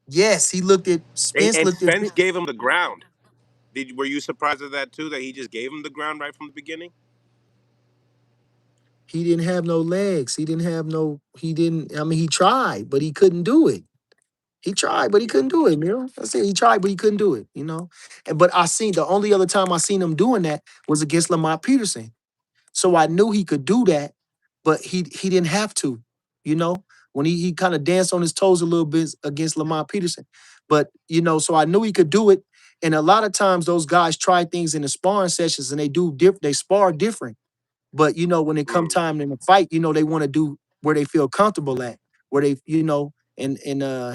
Yes, he looked at Spence And looked at Spence gave him the ground. Were you surprised at that too? That he just gave him the ground right from the beginning? he didn't have no legs. He didn't, I mean, he tried, but he couldn't do it. He tried, but he couldn't do it, I said he tried, but he couldn't do it. But I seen the only other time I seen him doing that was against Lamont Peterson. So I knew he could do that, but he didn't have to, you know, when he kind of danced on his toes a little bit against Lamont Peterson. But, so I knew he could do it. And a lot of times those guys try things in the sparring sessions and they spar different. But when it come Mm. time in the fight, they want to do where they feel comfortable at, where and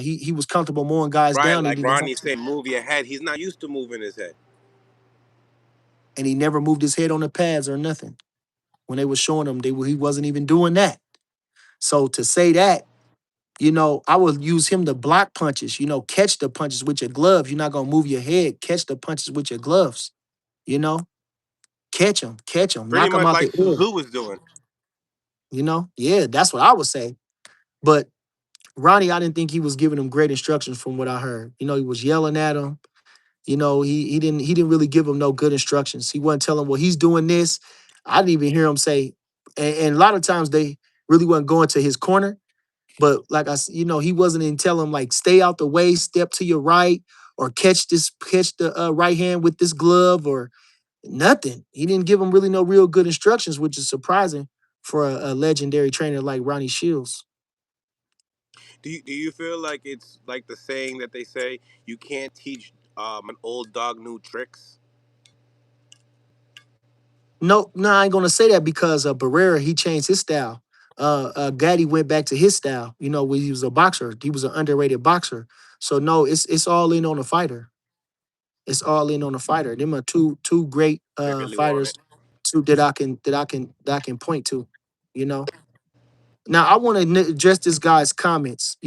he was comfortable mowing guys Right, down and like he didn't have Ronnie to. said, move your head. He's not used to moving his head. And he never moved his head on the pads or nothing. When they were showing him, he wasn't even doing that. So to say that, I would use him to block punches, catch the punches with your gloves. You're not gonna move your head, catch the punches with your gloves, you know, catch them, Pretty knock them much out the like air, Suzu was doing. Yeah, that's what I would say. But Ronnie, I didn't think he was giving him great instructions from what I heard. He was yelling at him. He didn't really give him no good instructions. He wasn't telling, well, he's doing this. I didn't even hear him say, and a lot of times they really wasn't going to his corner. But like he wasn't even telling him like stay out the way, step to your right, or catch the right hand with this glove or nothing. He didn't give him really no real good instructions, which is surprising for a legendary trainer like Ronnie Shields. Do you feel like it's like the saying that they say you can't teach an old dog new tricks? No, no, I ain't gonna say that because Barrera he changed his style. Gaddy went back to his style. When he was a boxer, he was an underrated boxer. So no, it's all in on the fighter. It's all in on the fighter. Them are two great They really want fighters, it. two that I can point to. You know. Now I want to address this guy's comments.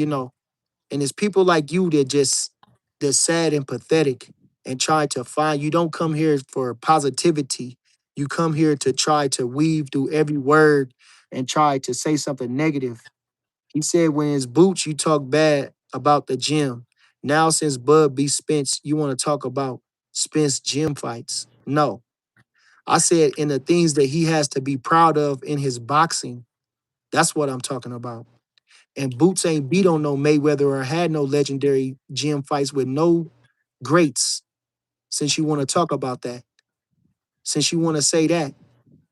And it's people like you that just they're sad and pathetic and try to find. You don't come here for positivity. You come here to try to weave through every word and try to say something negative. He said when his boots, you talk bad about the gym. Now since Bud beat Spence, you want to talk about Spence gym fights. No. I said in the things that he has to be proud of in his boxing. That's what I'm talking about. And Boots ain't beat on no Mayweather or had no legendary gym fights with no greats. Since you want to talk about that, since you want to say that,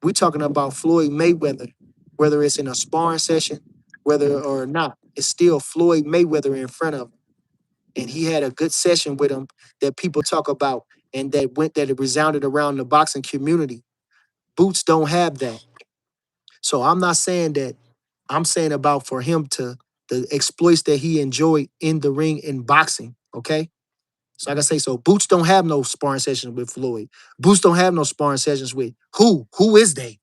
we're talking about Floyd Mayweather, whether it's in a sparring session, whether or not, it's still Floyd Mayweather in front of him. And he had a good session with him that people talk about and that it resounded around the boxing community. Boots don't have that. So I'm not saying that. I'm saying about for him to the exploits that he enjoyed in the ring in boxing. Okay. So like I say, so Boots don't have no sparring sessions with Floyd. Boots don't have no sparring sessions with who? Who is they?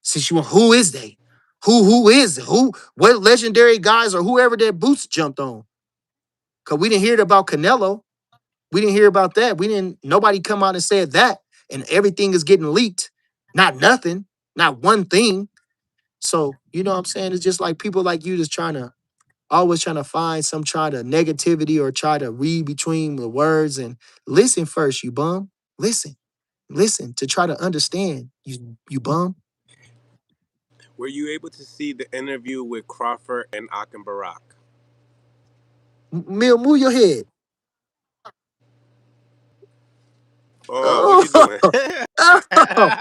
Since you want, who is they? Who is it? Who? What legendary guys or whoever that Boots jumped on? Cause we didn't hear it about Canelo. We didn't hear about that. We didn't. Nobody come out and said that. And everything is getting leaked. Not nothing. Not one thing. So you know what I'm saying? It's just like people like you just trying to always trying to find some try to negativity or try to read between the words and listen first, you bum. Listen. Listen to try to understand. You bum. Were you able to see the interview with Crawford and Akin Barak? Mill, move your head. Oh, what you Oh, doing? oh, oh,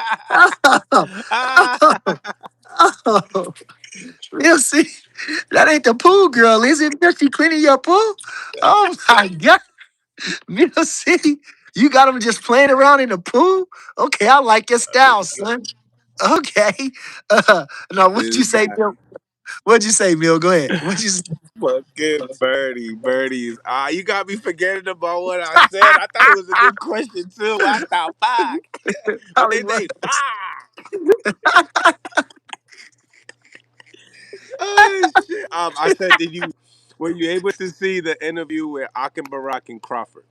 oh, oh. Mill, see, that ain't the pool girl, is it? Mill, she cleaning your pool? Oh my God. Mill, see, you got them just playing around in the pool? Okay, I like your style, son. Okay. Now, what'd This you say, guy, Mill? What'd you say, Mill? Go ahead. What'd you say? fucking birdies. Ah, you got me forgetting about what I said. I thought it was a good question too. I thought, fuck. But Probably then was. they, oh shit. I said, were you able to see the interview with Akin Barak and Crawford?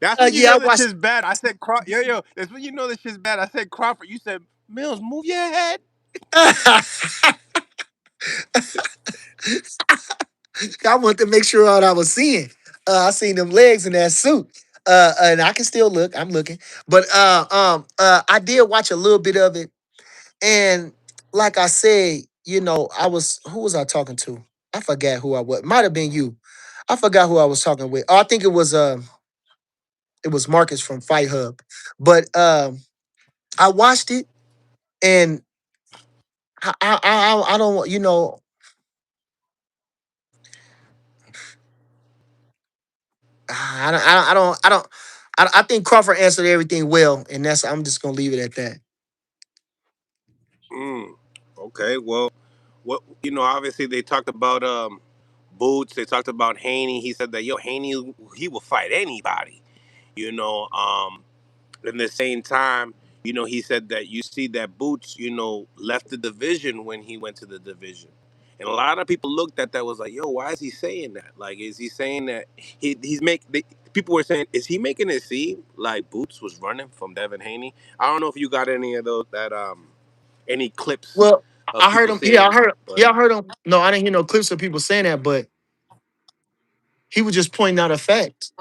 That's when you Yeah, I know that watched. shit's bad. I said, yo. That's when you know that shit's bad. I said Crawford. You said Mills, move your head. I wanted to make sure what I was seeing. I seen them legs in that suit. And I can still look. I'm looking. But I did watch a little bit of it. And like I said, I was who was I talking to? I forgot who I was. Might have been you. I forgot who I was talking with. Oh, I think it was Marcus from Fight Hub. But I watched it and I don't I think Crawford answered everything well, and I'm just gonna leave it at that. Mm, okay, well, what obviously they talked about Boots. They talked about Haney. He said that Haney he will fight anybody. You know, in the same time, he said that you see that Boots, left the division when he went to the division. And a lot of people looked at that was like, yo, why is he saying that? Like, is he saying that people were saying, is he making it seem like Boots was running from Devin Haney? I don't know if you got any of those any clips Well, of I heard people him. Yeah, I saying, heard. but Yeah, I heard him. No, I didn't hear no clips of people saying that, but he was just pointing out a fact.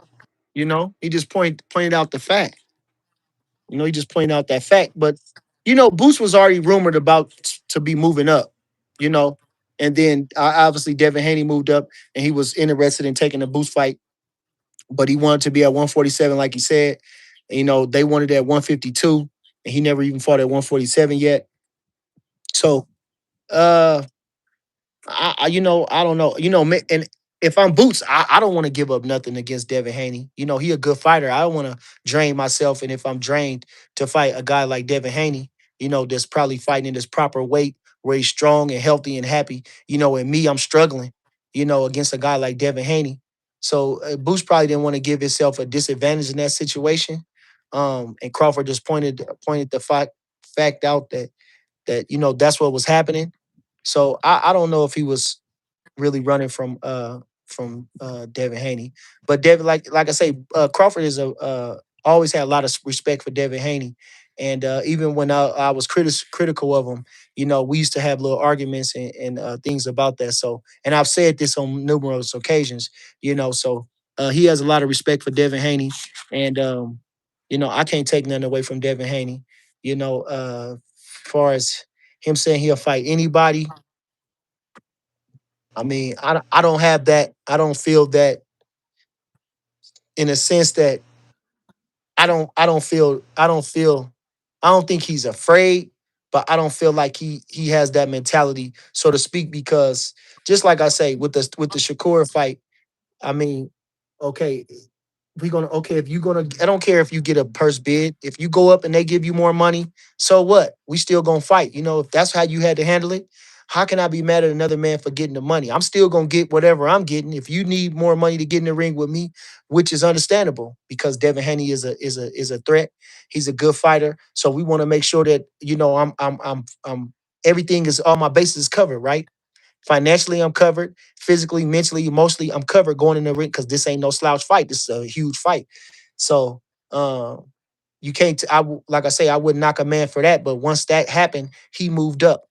He just pointed out the fact. He just pointed out that fact. But Boots was already rumored about to be moving up. You know, and then obviously Devin Haney moved up, and he was interested in taking the Boots fight, but he wanted to be at 147, like he said. And, they wanted at 152, and he never even fought at 147 yet. So, uh, I don't know. And if I'm Boots, I don't want to give up nothing against Devin Haney. He a good fighter. I don't want to drain myself. And if I'm drained to fight a guy like Devin Haney, that's probably fighting in his proper weight where he's strong and healthy and happy. And me, I'm struggling, against a guy like Devin Haney. So Boots probably didn't want to give himself a disadvantage in that situation. And Crawford just pointed the fact out that that's what was happening. So I don't know if he was really running from Devin Haney. But Devin, like I say, Crawford is a always had a lot of respect for Devin Haney. And even when I was critical of him, we used to have little arguments and things about that. So, and I've said this on numerous occasions, so he has a lot of respect for Devin Haney. And, I can't take nothing away from Devin Haney, as far as him saying he'll fight anybody. I mean, I don't have that. I don't feel that in a sense that I don't think he's afraid, but I don't feel like he has that mentality, so to speak, because just like I say with the Shakur fight, I mean, okay, we gonna okay if you gonna I don't care if you get a purse bid. If you go up and they give you more money, so what? We still gonna fight. You know, if that's how you had to handle it, how can I be mad at another man for getting the money? I'm still gonna get whatever I'm getting. If you need more money to get in the ring with me, which is understandable because Devin Haney is a threat. He's a good fighter. So we want to make sure that, you know, I'm everything is all my bases covered, right? Financially, I'm covered. Physically, mentally, emotionally, I'm covered going in the ring because this ain't no slouch fight. This is a huge fight. So you can't. Like I say, I wouldn't knock a man for that. But once that happened, he moved up.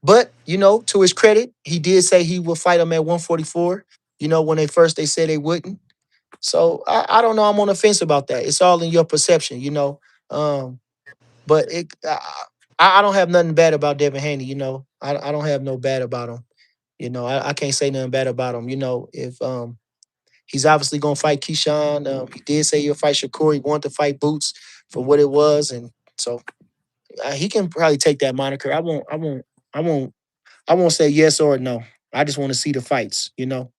But you know, to his credit, he did say he would fight him at 144. You know, when they said they wouldn't. So I don't know. I'm on the fence about that. It's all in your perception, you know. Um, but I don't have nothing bad about Devin Haney. You know, I don't have no bad about him. You know, I can't say nothing bad about him. You know, if he's obviously gonna fight Keyshawn. He did say he'll fight Shakur. He wanted to fight Boots for what it was, and so he can probably take that moniker. I won't. I won't say yes or no. I just want to see the fights. You know.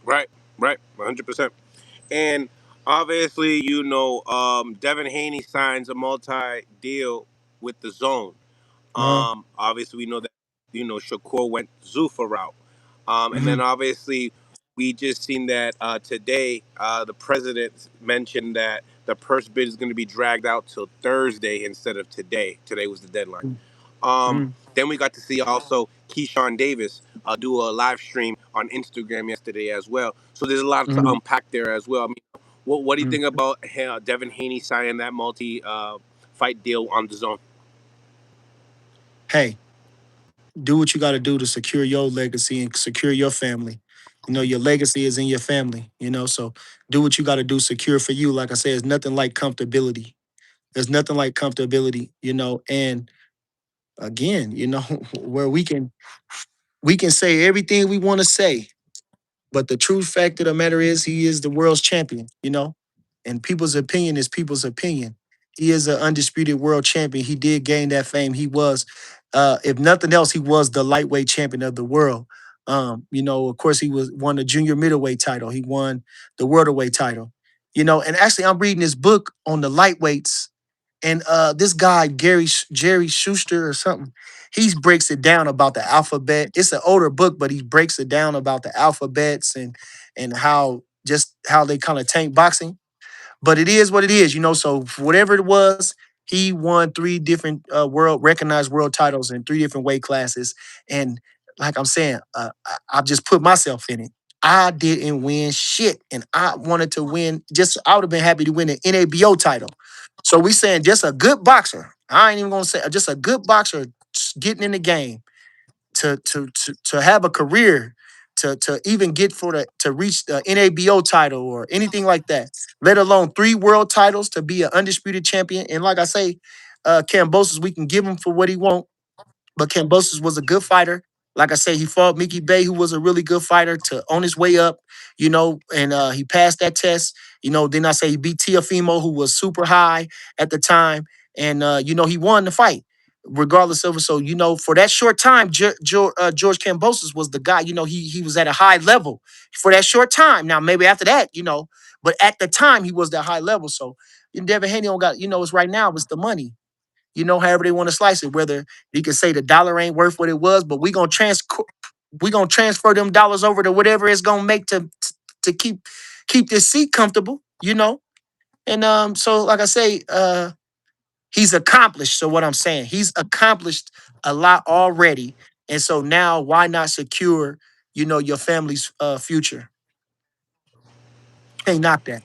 Right, right, 100%. And obviously, Devin Haney signs a multi deal with the Zone. Uh, Obviously, we know that Shakur went Zuffa route, and then mhm, obviously we just seen that today the president mentioned that the purse bid is going to be dragged out till Thursday instead of today. Today was the deadline. mhm, Um, mhm, then we got to see also Keyshawn Davis do a live stream on Instagram yesterday as well. So there's a lot to mhm, unpack there as well. I mean, what do you mhm. think about Devin Haney signing that multi fight deal on the Zone? Hey, do what you got to do to secure your legacy and secure your family. You know, your legacy is in your family. You know, so do what you got to do secure for you. Like I said, it's nothing like comfortability. There's nothing like comfortability. You know, and again, you know, where we can say everything we want to say, but the true fact of the matter is, he is the world's champion, you know? And people's opinion is people's opinion. He is an undisputed world champion. He did gain that fame. He was, if nothing else, he was the lightweight champion of the world. You know, of course, he won the junior middleweight title. He won the welterweight title. You know, and actually, I'm reading this book on the lightweights, and this guy Jerry Schuster or something, he breaks it down about the alphabet. It's an older book, but he breaks it down about the alphabets and how just how they kind of tank boxing. But it is what it is, you know. So for whatever it was, he won three different world recognized world titles in three different weight classes. And like I'm saying, I've just put myself in it. I didn't win shit, and I wanted to win. Just I would have been happy to win an NABO title. So we saying just a good boxer. I ain't even gonna say just a good boxer getting in the game to have a career to even get for the to reach the NABO title or anything like that, let alone three world titles to be an undisputed champion. And like I say, Cambosos, we can give him for what he wants, but Cambosos was a good fighter. Like I say, he fought Mickey Bay, who was a really good fighter to on his way up, you know, and he passed that test. You know, then I say he beat Tiafimo, who was super high at the time, and you know, he won the fight. Regardless of it, so you know, for that short time, George Cambosos was the guy. You know, he was at a high level for that short time. Now, maybe after that, you know, but at the time, he was that high level. So, Devin Haney don't got, you know, it's right now, it's the money, you know, however they want to slice it. Whether you can say the dollar ain't worth what it was, but we gonna transfer them dollars over to whatever it's gonna make to keep this seat comfortable, you know. And so like I say, he's accomplished. So what I'm saying, he's accomplished a lot already, and so now why not secure, you know, your family's future? Can't knock that.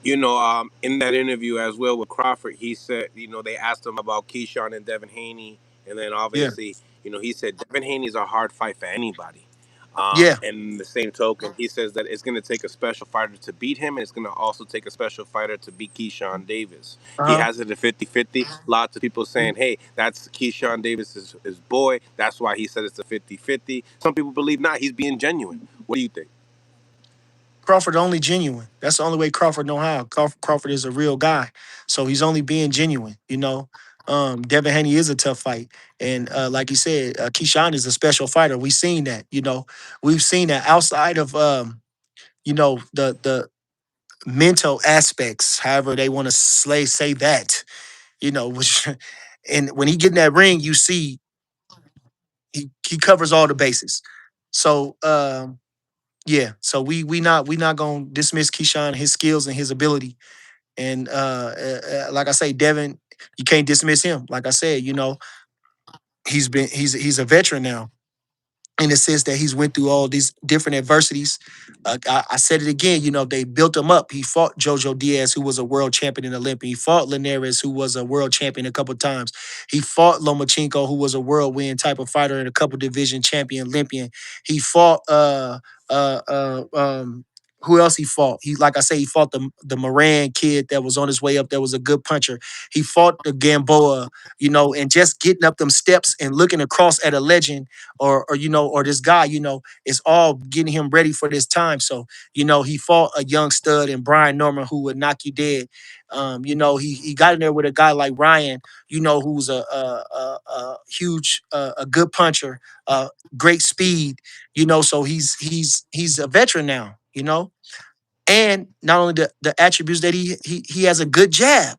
You know, in that interview as well with Crawford, he said, they asked him about Keyshawn and Devin Haney, and then Yeah. obviously, he said Devin Haney is a hard fight for anybody. Yeah. And in the same token, he says that it's going to take a special fighter to beat him, and it's going to also take a special fighter to beat Keyshawn Davis. He Uh-huh. has it at 50-50. Lots of people saying, hey, that's Keyshawn Davis's his boy. That's why he said it's a 50-50. Some people believe not. He's being genuine. What do you think? Crawford only genuine. That's the only way Crawford know how. Crawford is a real guy, so he's only being genuine. Devin Haney is a tough fight, and like you said, Keyshawn is a special fighter. We've seen that. We've seen that outside of the mental aspects, however they want to say that. Which and when he get in that ring, you see he covers all the bases. So yeah, so we not gonna dismiss Keyshawn, his skills and his ability. And like I say, Devin, you can't dismiss him. Like I said, he's a veteran now in the sense that he's went through all these different adversities. I said it again, they built him up. He fought Jojo Diaz, who was a world champion in Olympia. He fought Linares, who was a world champion a couple times. He fought Lomachenko, who was a whirlwind type of fighter and a couple division champion Olympian. He fought uh uh um who else he fought? Like I say, he fought the Moran kid that was on his way up. That was a good puncher. He fought the Gamboa, and just getting up them steps and looking across at a legend or this guy, is all getting him ready for this time. So, he fought a young stud in Brian Norman who would knock you dead. He got in there with a guy like Ryan, who's a huge, a good puncher, great speed, so he's a veteran now, and not only the attributes that he has a good jab.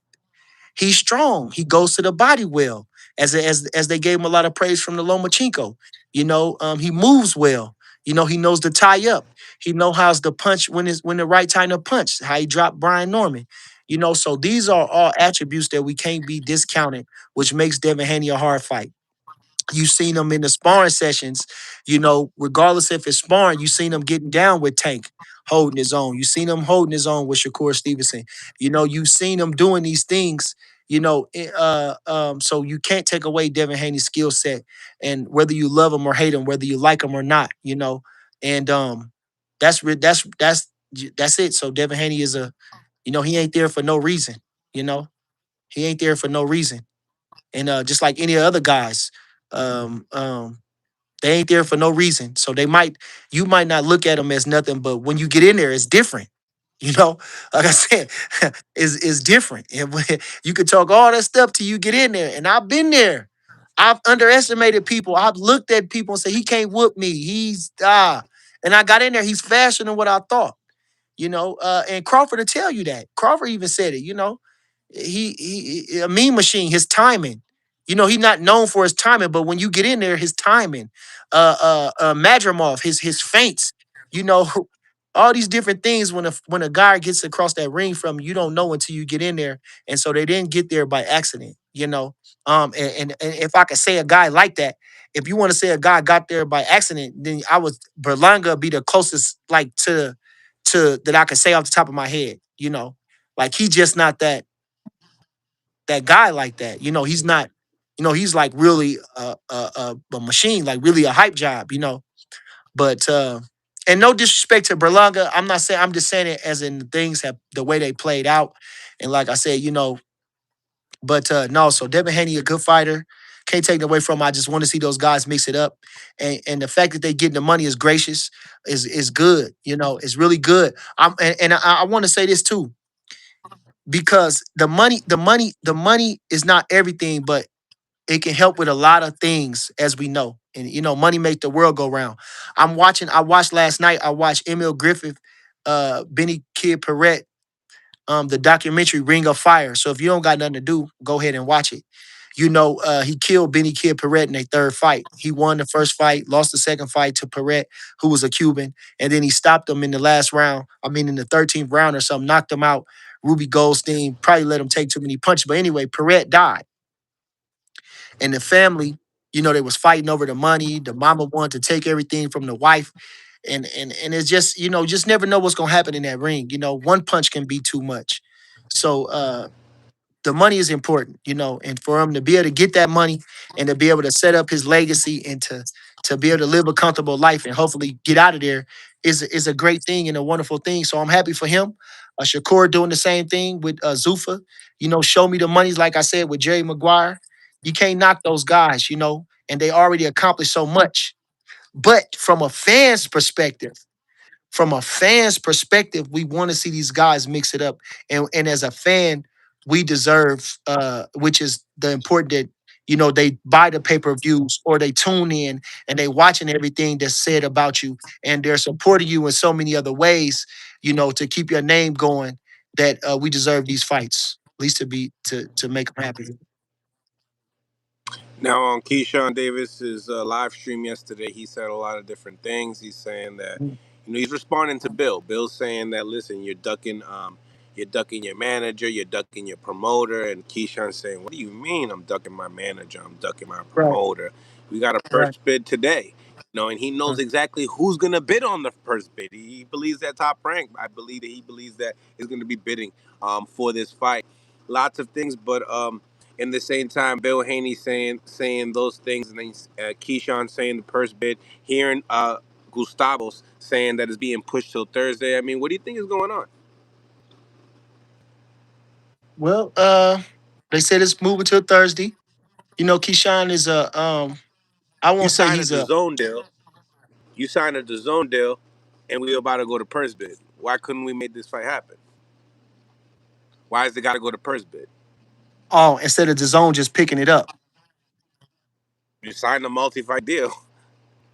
He's strong. He goes to the body well, as they gave him a lot of praise from the Lomachenko. He moves well. He knows to tie up. He knows how to punch when the right time to punch. How he dropped Brian Norman. So these are all attributes that we can't be discounted, which makes Devin Haney a hard fight. You seen him in the sparring sessions, regardless if it's sparring, you seen him getting down with Tank, holding his own. You seen him holding his own with Shakur Stevenson. You seen him doing these things, so you can't take away Devin Haney's skill set. And whether you love him or hate him, whether you like him or not, and that's it. So Devin Haney is he ain't there for no reason, you know. He ain't there for no reason. And just like any other guys, um, um, they ain't there for no reason. So you might not look at them as nothing, but when you get in there, it's different. Like I said, is different. And you can talk all that stuff till you get in there. And I've been there. I've underestimated people. I've looked at people and said, he can't whoop me. And I got in there. He's faster than what I thought. And Crawford will tell you that. Crawford even said it, he a mean machine. His timing, he's not known for his timing, but when you get in there, his timing, Madrimov, his feints, you know, all these different things. When a guy gets across that ring from you, you don't know until you get in there, and so they didn't get there by accident, and if I could say a guy like that, if you want to say a guy got there by accident, then I would Berlanga be the closest like to that I could say off the top of my head, like he just not that guy like that. He's not. He's like really a machine, like really a hype job. But and no disrespect to Berlanga, I'm not saying. I'm just saying it as in things have the way they played out, and like I said, But no, so Devin Haney a good fighter. Can't take it away from him. I just want to see those guys mix it up, and the fact that they getting the money is gracious, is good. It's really good. And I want to say this too because the money is not everything, but it can help with a lot of things, as we know. And money make the world go round. I watched last night. I watched Emil Griffith, Benny Kid Perret, the documentary Ring of Fire. So if you don't got nothing to do, go ahead and watch it. He killed Benny Kid Perret in their third fight. He won the first fight, lost the second fight to Perret, who was a Cuban, and then he stopped him in the last round. I mean, in the 13th round or something, knocked him out. Ruby Goldstein probably let him take too many punches. But anyway, Perret died. And the family, they was fighting over the money. The mama wanted to take everything from the wife. And it's just, just never know what's gonna happen in that ring. One punch can be too much. So the money is important, and for him to be able to get that money and to be able to set up his legacy and to be able to live a comfortable life and hopefully get out of there is a great thing and a wonderful thing. So I'm happy for him. Shakur doing the same thing with Zufa. Show me the monies, like I said, with Jerry Maguire. You can't knock those guys, and they already accomplished so much. But from a fan's perspective, we want to see these guys mix it up. And as a fan, we deserve, which is the important that, they buy the pay-per-views or they tune in and they watching everything that's said about you and they're supporting you in so many other ways, to keep your name going, that we deserve these fights, at least to make them happy. Now on Keyshawn Davis's live stream yesterday, he said a lot of different things. He's saying that, he's responding to Bill. Bill's saying that, listen, you're ducking your manager, you're ducking your promoter, and Keyshawn's saying, what do you mean I'm ducking my manager? I'm ducking my Right, promoter. We got a right. first bid today, and he knows exactly who's gonna bid on the first bid. He believes that Top Rank. I believe that he believes that is going to be bidding for this fight. Lots of things, but in the same time, Bill Haney saying those things, and then Keyshawn saying the purse bid, hearing Gustavos saying that it's being pushed till Thursday. I mean, what do you think is going on? Well, they said it's moving till Thursday. Keyshawn is I You won't say signed a he's a DAZN deal. You signed a DAZN deal, and we were about to go to purse bid. Why couldn't we make this fight happen? Why has it got to go to purse bid? instead of the zone just picking it up. You signed a multi-fight deal.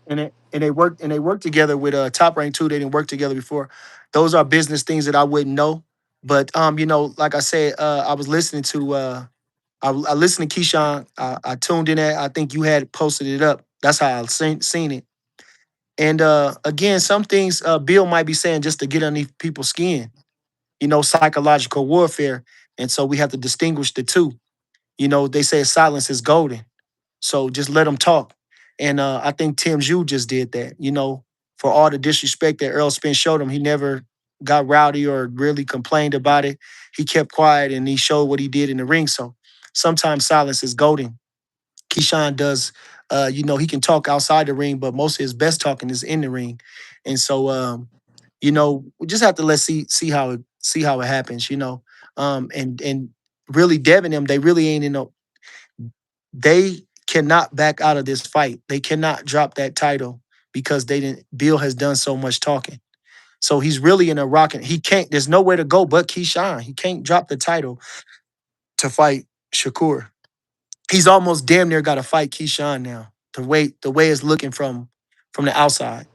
And they work together with Top Rank too. They didn't work together before. Those are business things that I wouldn't know. But like I said, I was listening to I listened to Keyshawn. I tuned in at I think you had posted it up. That's how I seen it. And again, some things Bill might be saying just to get underneath people's skin, psychological warfare. And so we have to distinguish the two. They say silence is golden. So just let them talk. And I think Tim Tszyu just did that. For all the disrespect that Errol Spence showed him, he never got rowdy or really complained about it. He kept quiet and he showed what he did in the ring. So sometimes silence is golden. Keyshawn does, he can talk outside the ring, but most of his best talking is in the ring. And so, we just have to let's see how it happens. And really, Devin them, they really ain't in no they cannot back out of this fight. They cannot drop that title because they didn't. Bill has done so much talking. So he's really in a rocking. He can't. There's nowhere to go but Keyshawn. He can't drop the title to fight Shakur. He's almost damn near got to fight Keyshawn now. The way it's looking from the outside.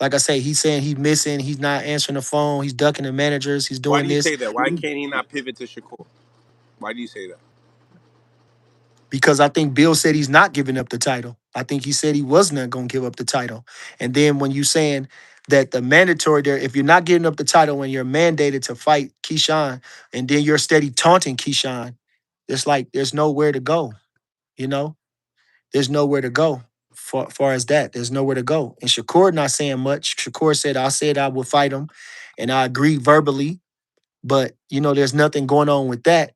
Like I say, he's saying he's missing. He's not answering the phone. He's ducking the managers. He's Why doing do you this say that? Why can't he not pivot to Shakur? Why do you say that? because I think Bill said he's not giving up the title. I think he said he was not going to give up the title. And then when you saying that the mandatory there, if you're not giving up the title when you're mandated to fight Keyshawn, and then you're steady taunting Keyshawn, it's like there's nowhere to go. You know, there's nowhere to go. Far as that, there's nowhere to go. And Shakur not saying much. Shakur said I would fight him, and I agree verbally, but there's nothing going on with that.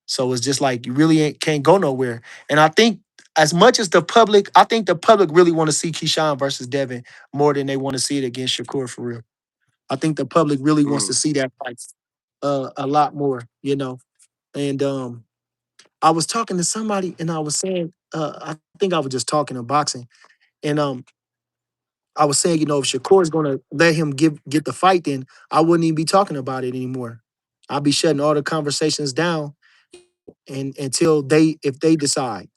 So it's just like you really can't go nowhere. And I think as much as I think the public really want to see Keyshawn versus Devin more than they want to see it against Shakur for real. I think the public really wants to Mm. see that fight a lot more. And I was talking to somebody and I was saying, I think I was just talking to boxing. And I was saying, if Shakur is gonna let him get the fight, then I wouldn't even be talking about it anymore. I'll be shutting all the conversations down and until if they decide.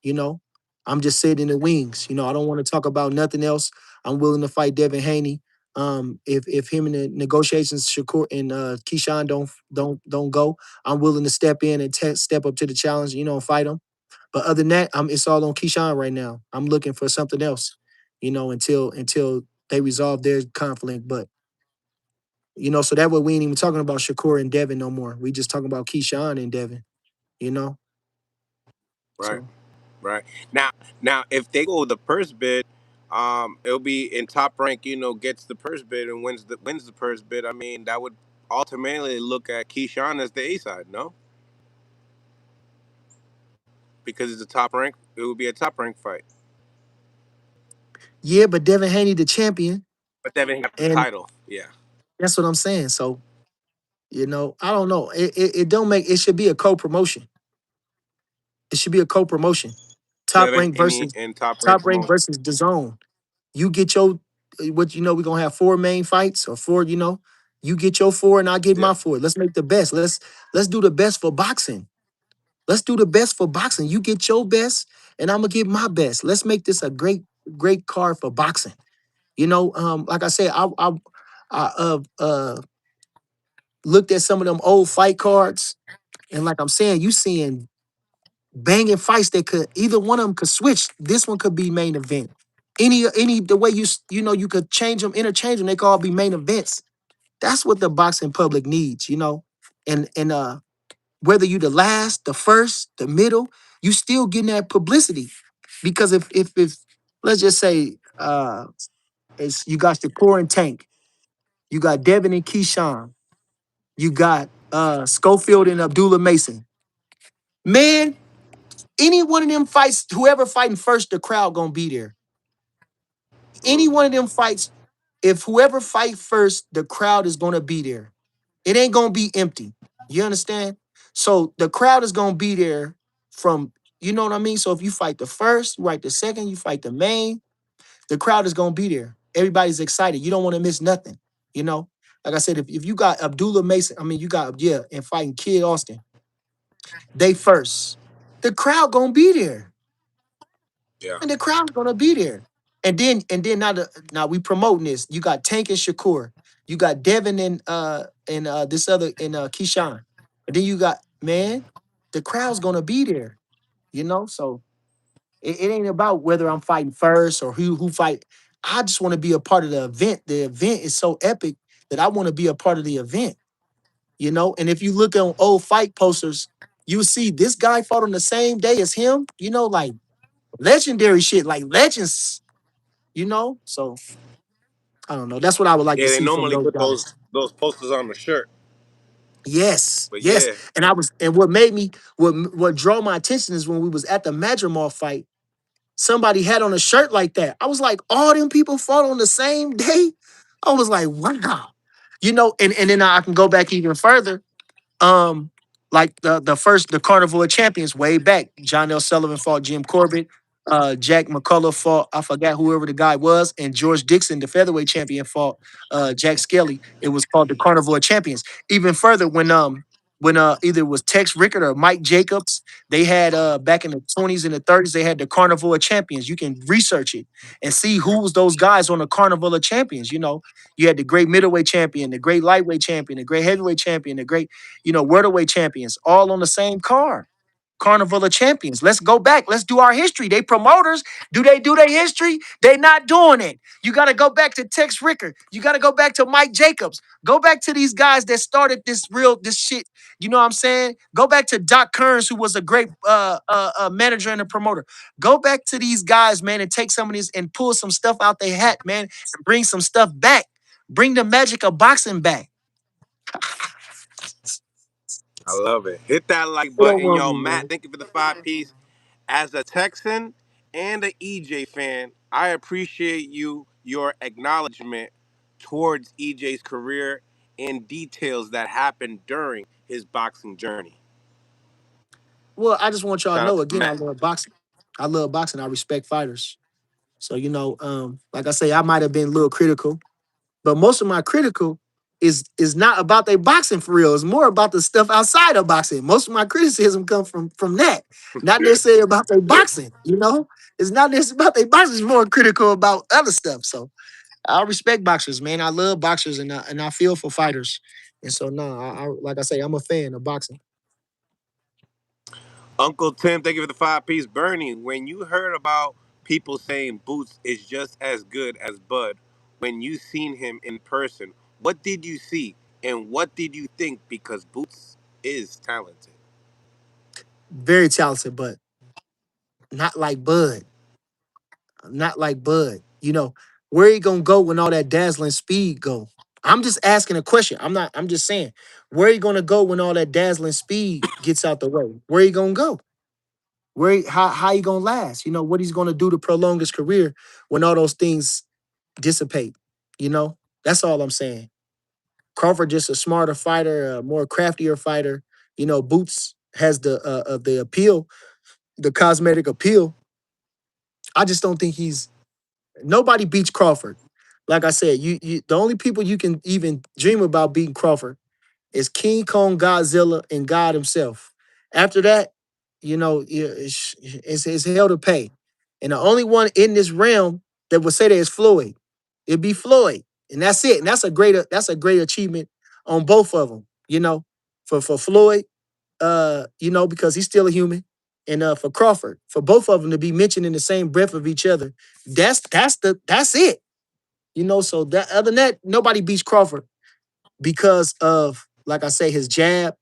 I'm just sitting in the wings. I don't want to talk about nothing else. I'm willing to fight Devin Haney. If him in the negotiations, Shakur and Keyshawn don't go, I'm willing to step in and step up to the challenge. And fight him. But other than that, it's all on Keyshawn right now. I'm looking for something else. Until they resolve their conflict. But so that way we ain't even talking about Shakur and Devin no more. We just talking about Keyshawn and Devin. You know. Right. So. Right. Now, if they go with the purse bid, it'll be in Top Rank. Gets the purse bid and wins the purse bid. I mean, that would ultimately look at Keyshawn as the A side, no? Because it's a top rank. It would be a top rank fight. Yeah, but Devin Haney the champion, But Devin got the and title. Yeah. that's what I'm saying. So I don't know. It don't make it should be a co-promotion. It should be a co-promotion. Top Devin rank Haney versus and Top Rank top rank promotion. versus the zone. You get your what we're gonna have four main fights or four. You get your four and I get Yeah. my four. Let's make the best. Let's do the best for boxing. Let's do the best for boxing. You get your best and I'm gonna get my best. Let's make this a great card for boxing. Like I said, I looked at some of them old fight cards, and like I'm saying, you seeing banging fights that could either one of them could switch. This one could be main event. Any the way you could change them, interchange them. They could all be main events. That's what the boxing public needs. And whether you the last, the first, the middle, you still getting that publicity. Because if let's just say it's you got Shakur and Tank, you got Devin and Keyshawn, you got Schofield and Abdullah Mason. Man, any one of them fights, whoever fighting first, the crowd gonna be there. Any Mm. one of them fights, if whoever fight first, the crowd is gonna be there. It ain't gonna be empty. You understand? So the crowd is gonna be there from, you know what I mean? So if you fight the first, you fight the second, you fight the main, the crowd is gonna be there. Everybody's excited. You don't want to miss nothing. You know, like I said, if you got Abdullah Mason, I mean you got and fighting Kid Austin, they first. The crowd gonna be there. Yeah. And the crowd's gonna be there. And then now we promoting this. You got Tank and Shakur. You got Devin and this other and Keyshawn. And then you got man, the crowd's gonna be there. So it ain't about whether I'm fighting first or who fight. I just want to be a part of the event. The event is so epic that I want to be a part of the event. And if you look on old fight posters, you see this guy fought on the same day as him, like legendary shit, like legends. So I don't know. That's what I would like to Yeah, they see from normally those put guys. those posters on the shirt. Yes, But yes. yeah, And what made me what drew my attention is when we was at the Madrimov fight, somebody had on a shirt like that. I was like, all them people fought on the same day. I was like, wow. And then I can go back even further. Um, like the Carnival of Champions way back. John L. Sullivan fought Jim Corbett. Jack McCullough fought, I forgot whoever the guy was, and George Dixon, the featherweight champion, fought Jack Skelly. It was called the Carnival of Champions. Even further, when either it was Tex Rickard or Mike Jacobs, they had back in the 20s and the 30s, they had the Carnival of Champions. You can research it and see who was those guys on the Carnival of Champions. You had the great middleweight champion, the great lightweight champion, the great heavyweight champion, the great welterweight champions, all on the same card. Carnival of Champions. Let's go back. Let's do our history. They promoters. Do they do their history? They not doing it. You got to go back to Tex Ricker. You got to go back to Mike Jacobs. Go back to these guys that started this shit. You know what I'm saying? Go back to Doc Kearns, who was a great manager and a promoter. Go back to these guys, man, and take some of these and pull some stuff out their hat, man, and bring some stuff back. Bring the magic of boxing back. I love it. Hit that like Get over button, on yo. me, Matt, man. thank you for the 5 piece. As a Texan and a EJ fan, I appreciate your acknowledgement towards EJ's career and details that happened during his boxing journey. Well, I just want y'all to Shout out know to again, I Matt. love boxing. I love boxing. I respect fighters. So, like I say, I might have been a little critical, but most of my critical is not about their boxing for real. It's more about the stuff outside of boxing. Most of my criticism comes from that, not necessarily about their boxing. It's not necessarily about their boxing. It's more critical about other stuff. So I respect boxers, man. I love boxers, and I feel for fighters. And so, no, I like I say, I'm a fan of boxing. Uncle Tim, thank you for the 5 piece. Bernie, when you heard about people saying Boots is just as good as Bud, when you seen him in person, what did you see and what did you think? Because Boots is talented. Very talented, but not like Bud. Not like Bud. Where he gonna go when all that dazzling speed go? I'm just asking a question. I'm just saying, where he gonna go when all that dazzling speed gets out the way? Where he gonna go? How he gonna last? You know what he's gonna do to prolong his career when all those things dissipate. You know, that's all I'm saying. Crawford just a smarter fighter, a more craftier fighter. You know, Boots has the appeal, the cosmetic appeal. I just don't think he's nobody beats Crawford. Like I said, you the only people you can even dream about beating Crawford is King Kong, Godzilla, and God himself. After that, you know, it's hell to pay. And the only one in this realm that would say that is Floyd. It'd be Floyd, and that's it. And that's a great achievement on both of them. You know, for Floyd, you know, because he's still a human, and for Crawford, for both of them to be mentioned in the same breath of each other, that's it. You know, so that other than that, nobody beats Crawford because of, like I say, his jab,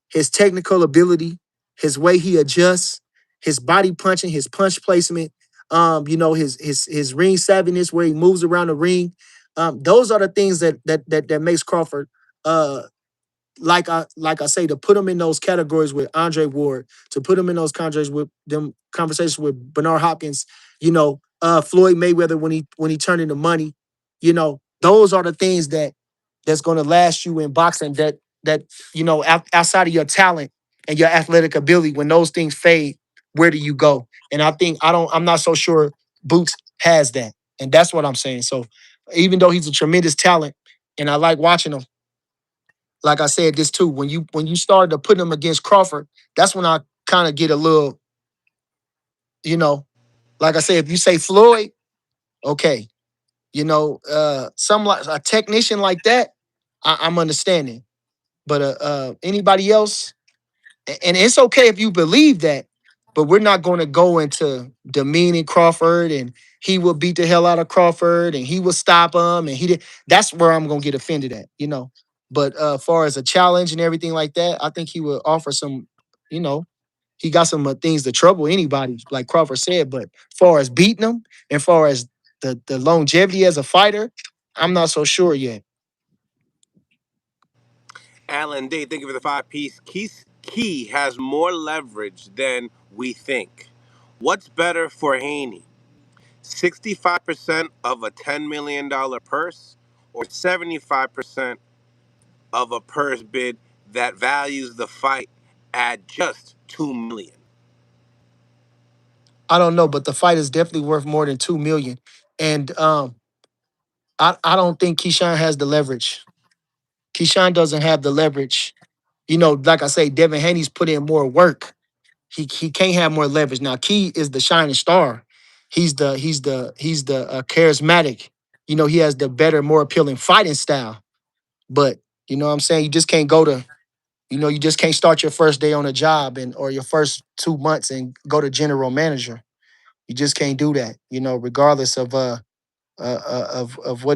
his technical ability, his way he adjusts, his body punching, his punch placement, you know, his ring savviness where he moves around the ring. Those are the things that makes Crawford uh like I say, to put him in those categories with Andre Ward, to put him in those conversations with them conversations with Bernard Hopkins, you know, Floyd Mayweather when he turned into money, you know, those are the things that's going to last you in boxing. That you know, outside of your talent and your athletic ability, when those things fade, where do you go? And I'm not so sure Boots has that, and that's what I'm saying. So even though he's a tremendous talent, and I like watching him, like I said this too, when you started to put him against Crawford, that's when I kind of get a little, you know, like I said, if you say Floyd, okay, you know, some like a technician like that, I'm understanding. But anybody else, and it's okay if you believe that, but we're not going to go into demeaning Crawford and he will beat the hell out of Crawford and he will stop him and he did. That's where I'm going to get offended at, you know. But far as a challenge and everything like that, I think he will offer some, you know, he got some things to trouble anybody, like Crawford said. But far as beating him and far as the longevity as a fighter, I'm not so sure yet. Alan Day, thank you for the 5 piece. Key has more leverage than we think. What's better for Haney? 65% of a $10 million purse or 75% of a purse bid that values the fight at just 2 million? I don't know, but the fight is definitely worth more than 2 million. And I don't think Keyshawn has the leverage. Keyshawn doesn't have the leverage. You know, like I say, Devin Haney's put in more work. He can't have more leverage. Now, Key is the shining star. He's the charismatic. You know, he has the better, more appealing fighting style. But you know what I'm saying? You just can't go to, you know, you just can't start your first day on a job and or your first 2 months and go to general manager. You just can't do that. You know, regardless of what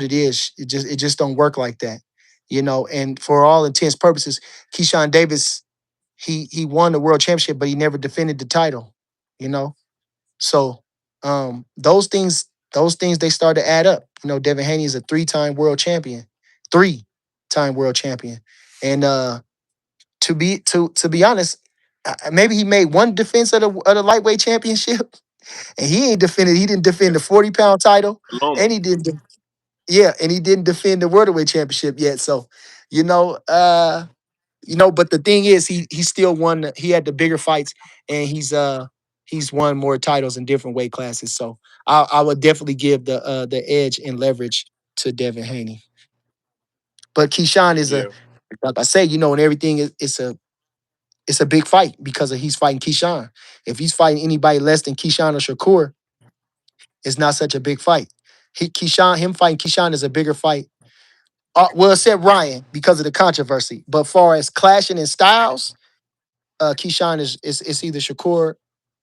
it is. It just don't work like that, you know. And for all intents purposes, Keyshawn Davis, he won the world championship, but he never defended the title, you know. So those things they start to add up. You know, Devin Haney is a three-time world champion, three-time world champion, and to be honest, maybe he made one defense of the lightweight championship, and he ain't defended. He didn't defend the 40-pound title, Loma. and he didn't. Yeah, and he didn't defend the welterweight championship yet. So, you know, but the thing is, he still won. He had the bigger fights, and he's won more titles in different weight classes. So, I would definitely give the edge and leverage to Devin Haney. But Keyshawn is a, Yeah. like I say, you know, and everything is it's a big fight because he's fighting Keyshawn. If he's fighting anybody less than Keyshawn or Shakur, it's not such a big fight. Him fighting Keyshawn is a bigger fight. Well, except Ryan because of the controversy. But far as clashing in styles, Keyshawn is it's either Shakur,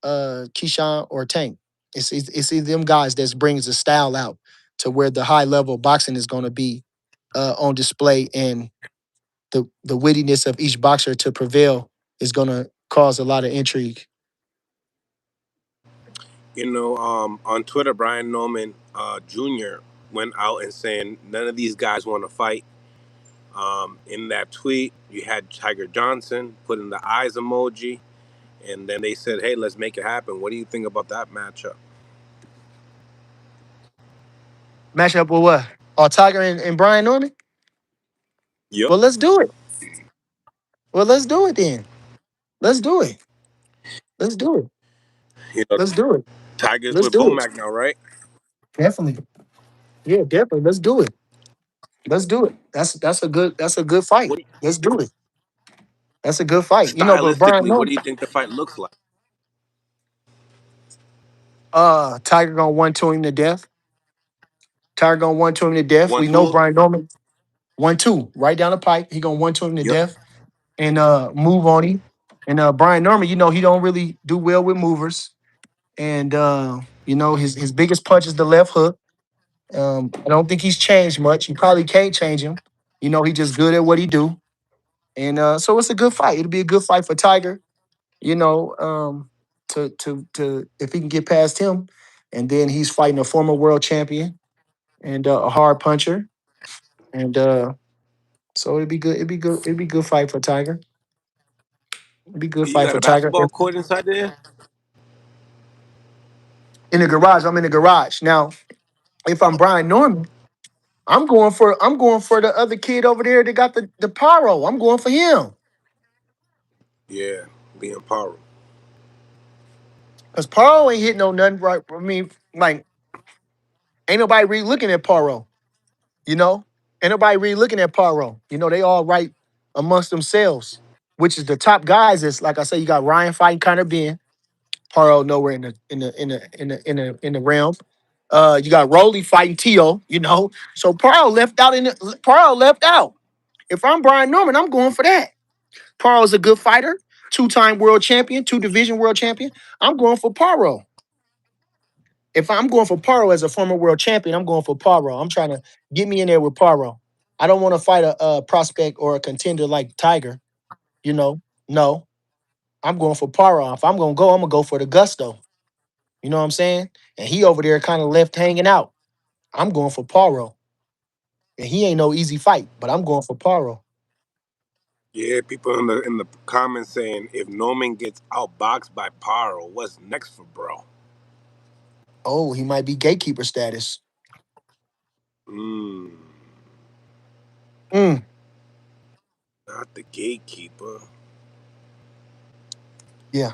Keyshawn, or Tank. It's either them guys that brings the style out to where the high level boxing is going to be on display, and the wittiness of each boxer to prevail is going to cause a lot of intrigue. You know, on Twitter, Brian Norman Jr. went out and saying none of these guys want to fight. In that tweet, you had Tiger Johnson putting the eyes emoji, and then they said, "Hey, let's make it happen." What do you think about that matchup? Match up with what? Oh, Tiger and Brian Norman? Yep. Well, let's do it. Well, let's do it then. Let's do it. Let's do it. You know, Let's do it. Tigers Let's with do it. Bomac now, right? Definitely. Yeah, definitely. Let's do it. Let's do it. That's a good fight. What Let's do it. That's a good fight. But Brian stylistically, what Norman, do you think the fight looks like? Tiger gonna one to him to death. Tiger gonna one to him to death. One, We know two. Brian Norman 1-2 right down the pipe. He gonna one to him to Yep. death and move on him. And Brian Norman, he don't really do well with movers. And his biggest punch is the left hook. I don't think he's changed much. He probably can't change him. He just good at what he do. And so it's a good fight. It'll be a good fight for Tiger. You know, to if he can get past him, and then he's fighting a former world champion and a hard puncher, and so it'd be good. It'd be good. It'd be good fight for Tiger. It'd be good You fight got for a Tiger. basketball court inside there? In the garage, I'm in the garage now. If I'm Brian Norman, I'm going for the other kid over there that got the pyro. I'm going for him Yeah, being Paro. because Paro ain't hitting no nothing right. I mean, like ain't nobody really looking at Paro. You know, ain't nobody really looking at Paro. They all right amongst themselves, which is the top guys. Is like I say, you got Ryan fighting Conor Ben. Paro nowhere in the realm. You got Rolly fighting Tio. So Paro left out. If I'm Brian Norman, I'm going for that. Paro's a good fighter, two-time world champion, two-division world champion. I'm going for Paro. If I'm going for Paro as a former world champion, I'm going for Paro. I'm trying to get me in there with Paro. I don't want to fight a prospect or a contender like Tiger. You know, no, I'm going for Paro. If I'm gonna go, I'm gonna go for the gusto. You know what I'm saying? And he over there kind of left hanging out. I'm going for Paro, and he ain't no easy fight, but I'm going for Paro. Yeah, people in the comments saying if Norman gets outboxed by Paro, what's next for bro? Oh, he might be gatekeeper status. Mm, Mm, not the gatekeeper. yeah,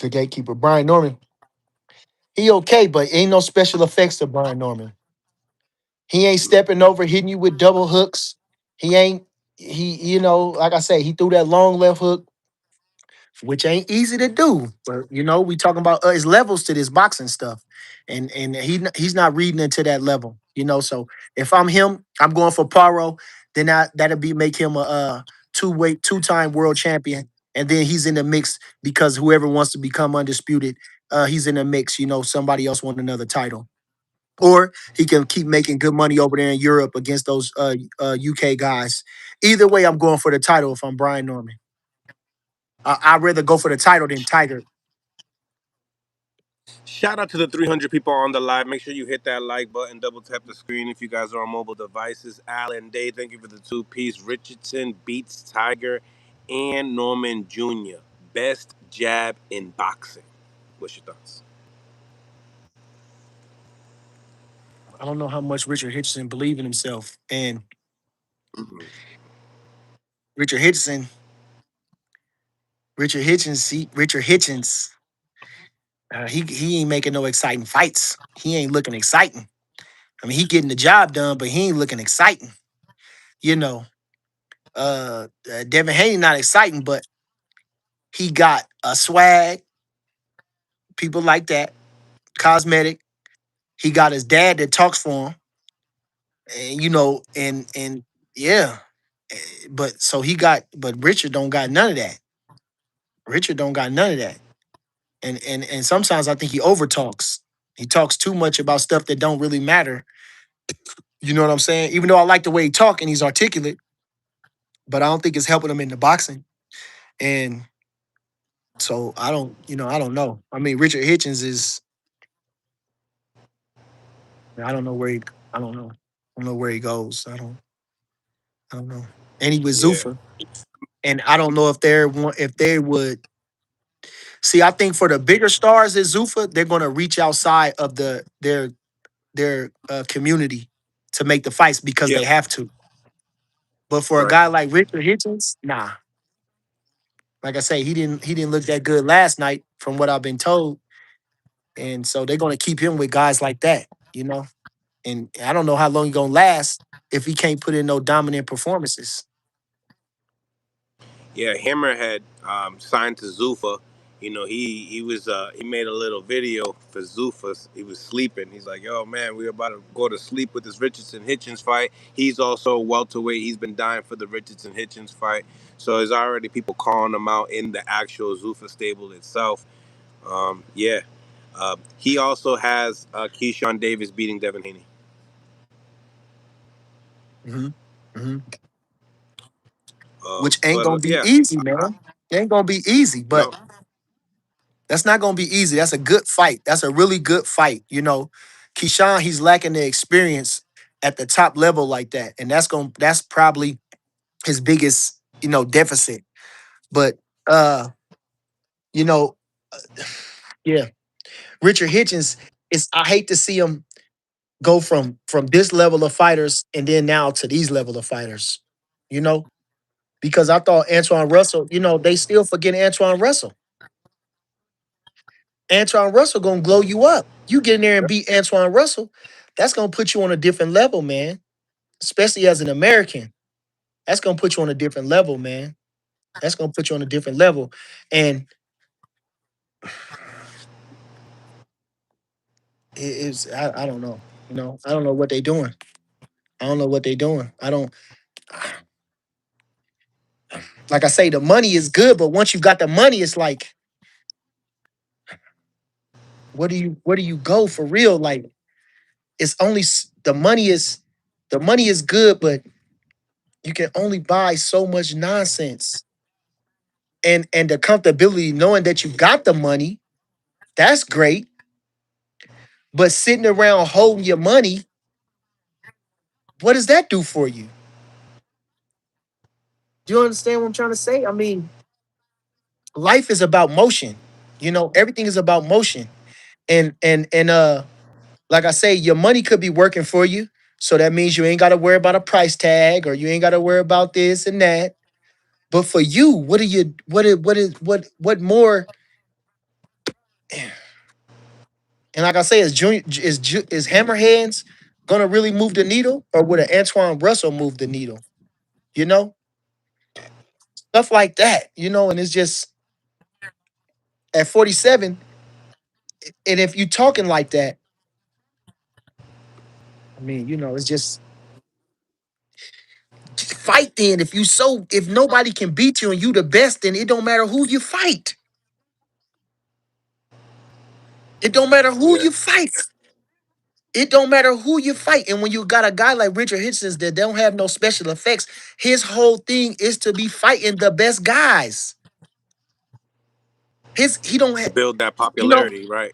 the gatekeeper. Brian Norman. He okay, but ain't no special effects to Brian Norman. He ain't stepping over, hitting you with double hooks. He ain't like I say, he threw that long left hook, which ain't easy to do. But we talking about his levels to this boxing stuff, and he's not reading into that level. So if I'm him, I'm going for Paro. Then that'll be make him a two-time world champion, and then he's in the mix because whoever wants to become undisputed, he's in the mix. Somebody else want another title. Or he can keep making good money over there in Europe against those UK guys. Either way, I'm going for the title if I'm Brian Norman. I'd rather go for the title than Tiger. Shout out to the 300 people on the live. Make sure you hit that like button, double tap the screen if you guys are on mobile devices. Alan Day, thank you for the two-piece. Richardson beats Tiger and Norman Jr. Best jab in boxing. What's your thoughts? I don't know how much Richard Hitchson believe in himself. And Mhm. Richard Hitchson, Richard Hitchens, he ain't making no exciting fights. He ain't looking exciting. I mean, he getting the job done, but he ain't looking exciting. You know, Devin Haney not exciting, but he got a swag. People like that. Cosmetic. He got his dad that talks for him, and and yeah. But so but Richard don't got none of that. Richard don't got none of that. And sometimes I think he over talks. He talks too much about stuff that don't really matter. You know what I'm saying? Even though I like the way he talk and he's articulate, but I don't think it's helping him in the boxing. And so I don't know. I mean, Richard Hitchens is I don't know where he I don't know. I don't know where he goes. I don't know. And he was Yeah. Zuffa. And I don't know if they would. See, I think for the bigger stars at Zuffa, they're going to reach outside of their community to make the fights because Yeah, they have to. But for a right. guy like Richard Hitchens, nah. Like I say, he didn't look that good last night from what I've been told, and so they're going to keep him with guys like that, you know. And I don't know how long he's going to last if he can't put in no dominant performances. Yeah, Hammerhead signed to Zuffa. You know, he made a little video for Zuffa. He was sleeping. He's like, "Yo, man, we're about to go to sleep with this Richardson Hitchens fight." He's also a welterweight. He's been dying for the Richardson Hitchens fight. So there's already people calling him out in the actual Zuffa stable itself. Yeah. He also has Keyshawn Davis beating Devin Haney. hmm hmm Uh, Which ain't but going to be yeah, easy, man. It ain't going to be easy, but no, that's not going to be easy. That's a good fight. That's a really good fight. You know, Keyshawn, he's lacking the experience at the top level like that, and that's probably his biggest deficit. But uh, you know, yeah, Richard Hitchens is. I hate to see him go from this level of fighters and then now to these level of fighters. You know, because I thought Antoine Russell. They still forget Antoine Russell. Antoine Russell gonna glow you up. You get in there and beat Antoine Russell, that's gonna put you on a different level, man. Especially as an American, that's gonna put you on a different level, man. That's gonna put you on a different level. And I don't know. I don't know what they're doing. I don't know what they're doing. I don't like I say, the money is good, but once you got the money, it's like, where do you go for real? Like it's only the money is good, but you can only buy so much nonsense. And the comfortability knowing that you got the money, that's great. But sitting around holding your money, what does that do for you? Do you understand what I'm trying to say? I mean, life is about motion. Everything is about motion. And like I say, your money could be working for you. So that means you ain't got to worry about a price tag or you ain't got to worry about this and that. But for you, what more? And like I say, is Hammerhands gonna really move the needle, or would an Antoine Russell move the needle? You know, stuff like that. And it's just at 47. And if you talking like that, I mean, it's just fight. Then if nobody can beat you and you the best, then it don't matter who you fight. It don't matter who yeah. you fight. It don't matter who you fight. And when you got a guy like Richard Hitchens that don't have no special effects, his whole thing is to be fighting the best guys. He don't To have, build that you know, popularity, right?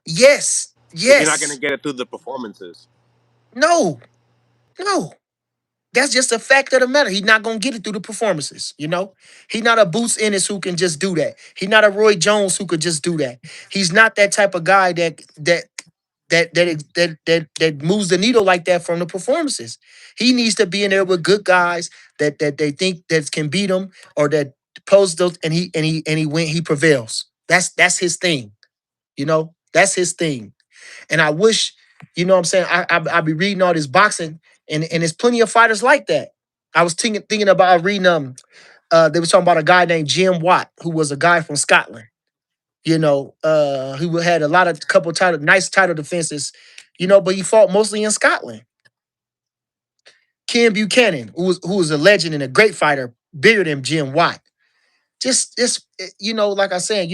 yes, Because you're not gonna yes, get it through the performances. no, no. That's just a fact of the matter. He's not gonna get it through the performances. He's not a Boots Ennis who can just do that. He's not a Roy Jones who could just do that. He's not that type of guy that moves the needle like that from the performances. He needs to be in there with good guys that they think that can beat him or that pose those and he prevails. That's his thing. That's his thing. And I wish, what I'm saying, I be reading all this boxing, and there's plenty of fighters like that. I was thinking about reading they were talking about a guy named Jim Watt, who was a guy from Scotland, who had a lot of couple nice title defenses, but he fought mostly in Scotland. Ken Buchanan, who was a legend and a great fighter, bigger than Jim Watt. Just like I said,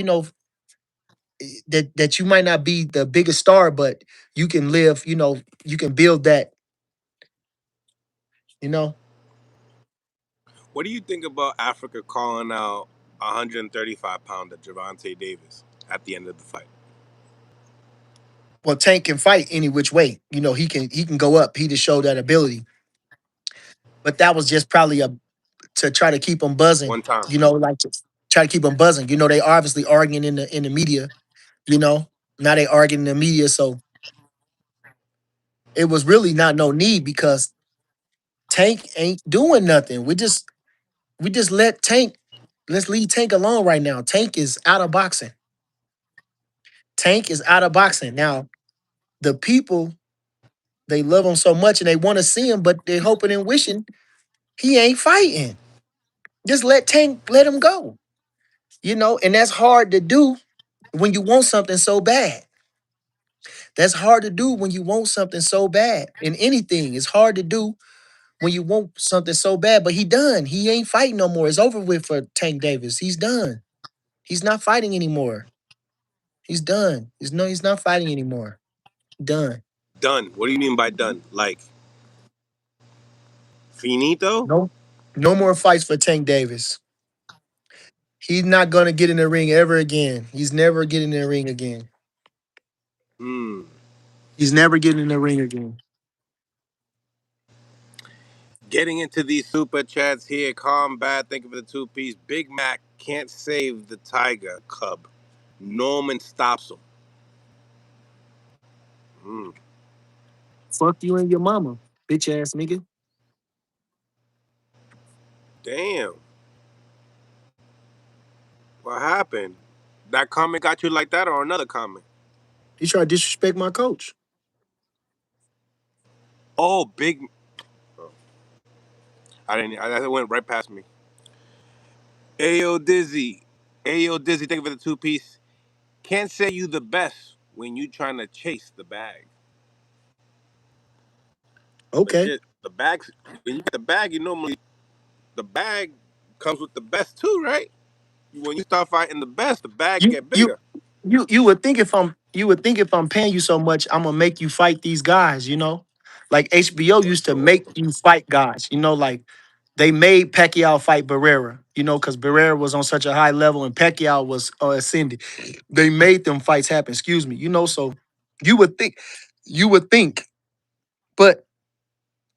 that you might not be the biggest star, but you can live, you can build that, you know. What do you think about Africa calling out 135-pounder Javante Davis at the end of the fight? Well, Tank can fight any which way. He can go up. He just showed that ability. But that was just probably a to try to keep him buzzing. One time. Like Try to keep them buzzing. You know, they obviously arguing in the media. You know, now they arguing in the media, so it was really not no need because Tank ain't doing nothing. We just let Tank. Let's leave Tank alone right now. Tank is out of boxing. Tank is out of boxing now. The people they love him so much and they want to see him, but they're hoping and wishing he ain't fighting. Just let Tank let him go. You know, and that's hard to do when you want something so bad. That's hard to do when you want something so bad. In anything, it's hard to do when you want something so bad. But he done. He ain't fighting no more. It's over with for Tank Davis. He's done. He's not fighting anymore. He's done. He's not fighting anymore. Done. Done. What do you mean by done? Like finito? No, no more fights for Tank Davis. He's not gonna get in the ring ever again. He's never getting in the ring again. Hmm. He's never getting in the ring again. Getting into these super chats here. Combat. Thank you for the two piece. Big Mac can't save the Tiger Cub. Norman stops him. Hmm. Fuck you and your mama, bitch ass nigga. Damn. What happened? That comment got you like that, or another comment? He tried to disrespect my coach. Oh, big. Oh, I didn't. I, that went right past me. Ayo Dizzy. Ayo Dizzy. Thank you for the two piece. Can't say you the best when you trying to chase the bag. Okay. Legit. The bags. When you get the bag, you normally the bag comes with the best too, right? When you start fighting the best, the bag You get you bigger. you would think if I'm paying you so much, I'm gonna make you fight these guys, you know? Like HBO For used to sure. make you fight guys, you know, like they made Pacquiao fight Barrera, you know, because Barrera was on such a high level and Pacquiao was ascending. They made them fights happen, excuse me, you know, so you would think, you would think, but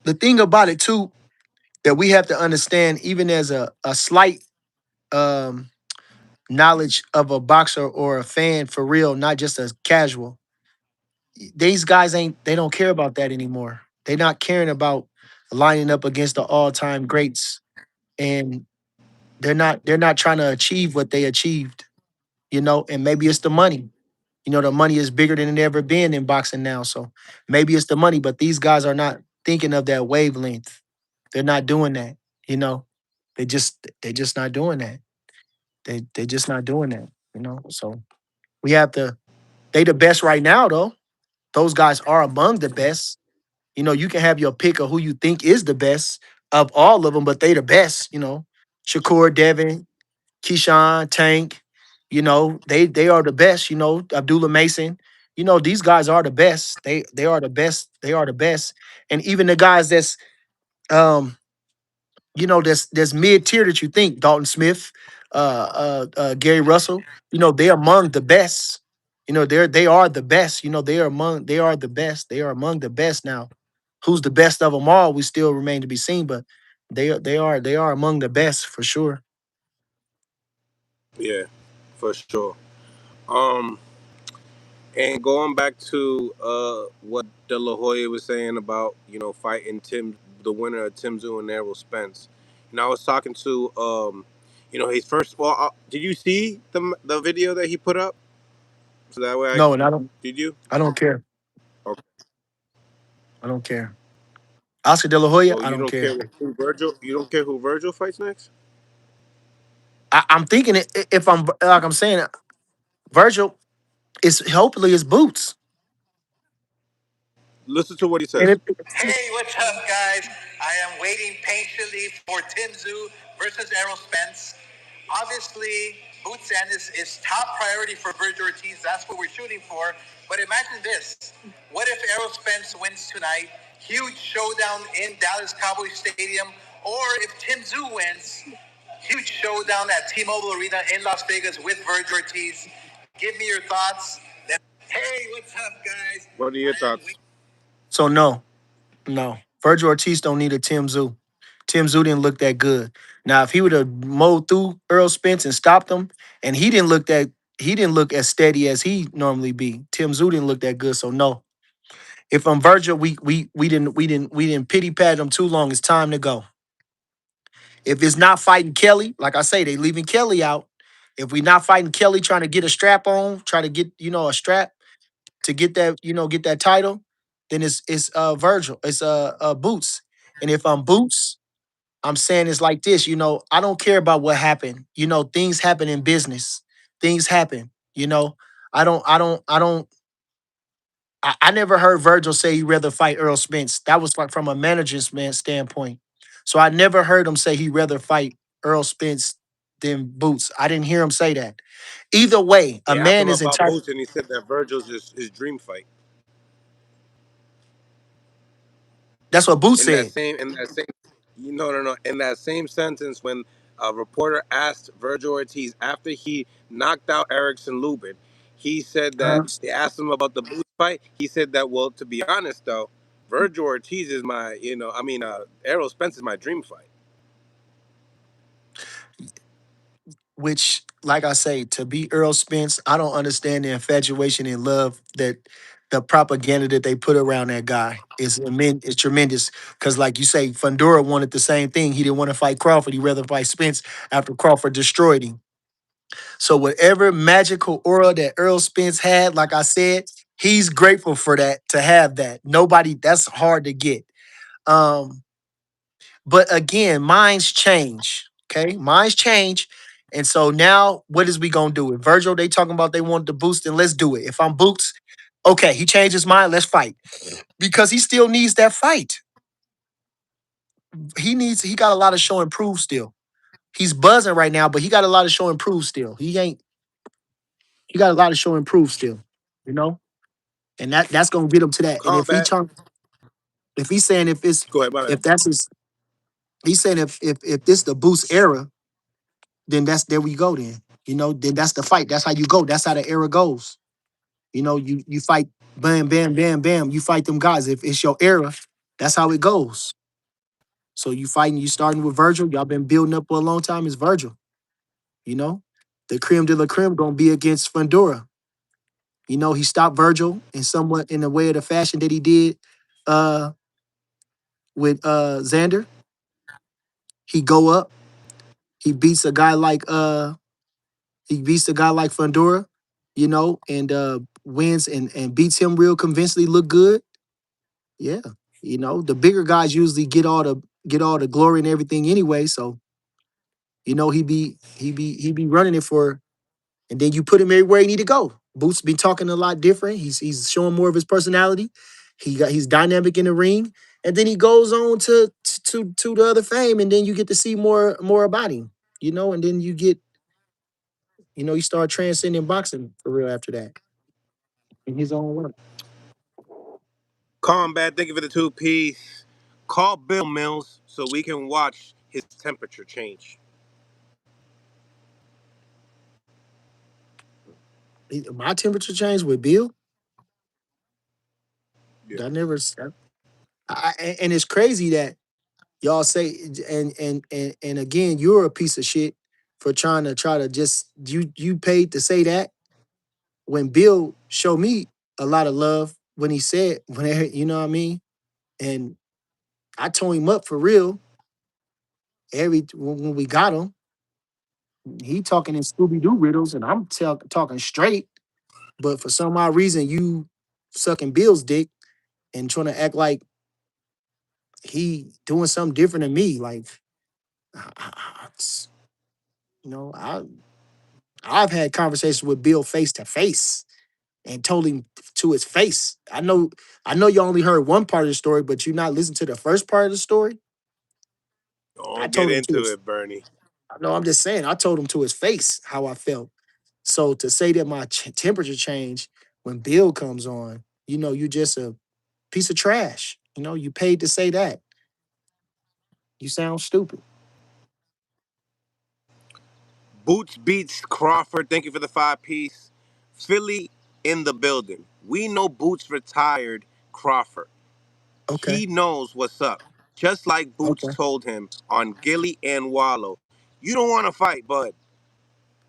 the thing about it too that we have to understand, even as a slight um knowledge of a boxer or a fan for real, not just a casual. These guys they don't care about that anymore. They're not caring about lining up against the all-time greats. And they're not trying to achieve what they achieved, you know, and maybe it's the money. You know, the money is bigger than it ever been in boxing now. So maybe it's the money, but these guys are not thinking of that wavelength. They're not doing that, you know. They just not doing that. They just not doing that, you know. So we have to they the best right now though. Those guys are among the best. You know, you can have your pick of who you think is the best of all of them, but they the best, you know. Shakur, Devin, Keyshawn, Tank, you know, they are the best, you know, Abdullah Mason. You know, these guys are the best. They are the best. They are the best. And even the guys that's um you know, there's mid tier that you think Dalton Smith, Gary Russell. You know, they're among the best. You know, they are the best. You know, they are the best. They are among the best. Now, who's the best of them all? We still remain to be seen, but they are among the best for sure. Yeah, for sure. Um, and going back to what De La Hoya was saying about fighting the winner of Tim Tszyu and Errol Spence. I was talking to his first. Well, did you see the video that he put up? So that way, No, and I don't. did you? I don't care. Okay. I don't care. Oscar De La Hoya. So I you don't don't care care. who Virgil? You don't care who Virgil fights next? I'm thinking if I'm like I'm saying, Virgil is hopefully his boots. Listen to what he And says. if Hey, what's up, guys? I am waiting patiently for Tszyu versus Errol Spence. Obviously, Boots Ennis is top priority for Virgil Ortiz. That's what we're shooting for. But imagine this. What if Errol Spence wins tonight? Huge showdown in Dallas Cowboy Stadium. Or if Tszyu wins, huge showdown at T-Mobile Arena in Las Vegas with Virgil Ortiz. Give me your thoughts. Hey, what's up, guys? What are your thoughts? so, no, no, Virgil Ortiz don't need a Tim Zoo. Tim Tszyu didn't look that good. Now, if he would have mowed through Earl Spence and stopped him, and he didn't look as steady as he normally be. Tim Tszyu didn't look that good. So no. If I'm Virgil, we didn't pity pat him too long. It's time to go. If it's not fighting Kelly, like I say, they leaving Kelly out. If we not fighting Kelly, trying to get a strap on, try to get a strap to get that get that title, then it's Virgil, it's Boots. And if I'm Boots, I'm saying it's like this. I don't care about what happened. Things happen in business. Things happen. I never heard Virgil say he'd rather fight Earl Spence. That was like from a manager's man standpoint. So I never heard him say he'd rather fight Earl Spence than Boots. I didn't hear him say that. Either way, a They asked man him is about entitled. Boots, and he said that Virgil's his dream fight. That's what Boots In that said. same, in that same, no, in that same sentence, when a reporter asked Virgil Ortiz after he knocked out Erickson Lubin, he said that Uh-huh. they asked him about the Boots fight. He said that, well, to be honest though, Virgil Ortiz is my, Errol Spence is my dream fight. Which, like I say, to be Earl Spence, I don't understand the infatuation and love that the propaganda that they put around that guy is tremendous. Because, like you say, Fundora wanted the same thing. He didn't want to fight Crawford. He'd rather fight Spence after Crawford destroyed him. So, whatever magical aura that Earl Spence had, like I said, he's grateful for that to have that. Nobody, that's hard to get. Um, but again, minds change. Okay, minds change. And so now, what is we gonna do? If Virgil they talking about they want to boost, then let's do it. If I'm Boots, okay, he changed his mind. Let's fight because he still needs that fight. He got a lot of show and prove still. He's buzzing right now, but he got a lot of show and prove still. He got a lot of show and prove still. You know, and that's gonna get him to that. And Combat. if he's saying Go ahead, my bad. if that's his, he's saying if this the Boost era, then that's there we go then. Then that's the fight. That's how you go. That's how the era goes. You fight bam, bam, bam, bam. You fight them guys. If it's your era, that's how it goes. So you starting with Virgil. Y'all been building up for a long time. It's Virgil. You know? The creme de la creme gonna be against Fundora. He stopped Virgil in somewhat in the way of the fashion that he did uh with Xander. He go up, he beats a guy like Fundora, and wins and beats him real convincingly, look good. Yeah. The bigger guys usually get all the glory and everything anyway. So, he be running it for, and then you put him everywhere he need to go. Boots been talking a lot different. He's showing more of his personality. He's dynamic in the ring. And then he goes on to the other fame, and then you get to see more about him, and then you start transcending boxing for real after that in his own work. Combat. Thank you for the two-piece. Call Bill Mills so we can watch his temperature change. My temperature changed with Bill. Yeah. I never, and it's crazy that y'all say, and again, you're a piece of shit for try to just you paid to say that when Bill showed me a lot of love when he said you know what I mean, and I tore him up for real. When we got him, he talking in Scooby Doo riddles, and I'm talking straight. But for some odd reason, you sucking Bill's dick and trying to act like he doing something different than me. Like, it's- you know, I've had conversations with Bill face to face and told him to his face. I know you only heard one part of the story, but you not listen to the first part of the story. I Don't get told him to into his it, Bernie. no, I'm just saying, I told him to his face how I felt. So to say that my temperature changed when Bill comes on, you just a piece of trash. You paid to say that. You sound stupid. Boots beats Crawford. Thank you for the five-piece. Philly in the building. We know Boots retired Crawford. Okay. He knows what's up. just like Boots Okay. told him on Gilly and Wallow. You don't want to fight, bud.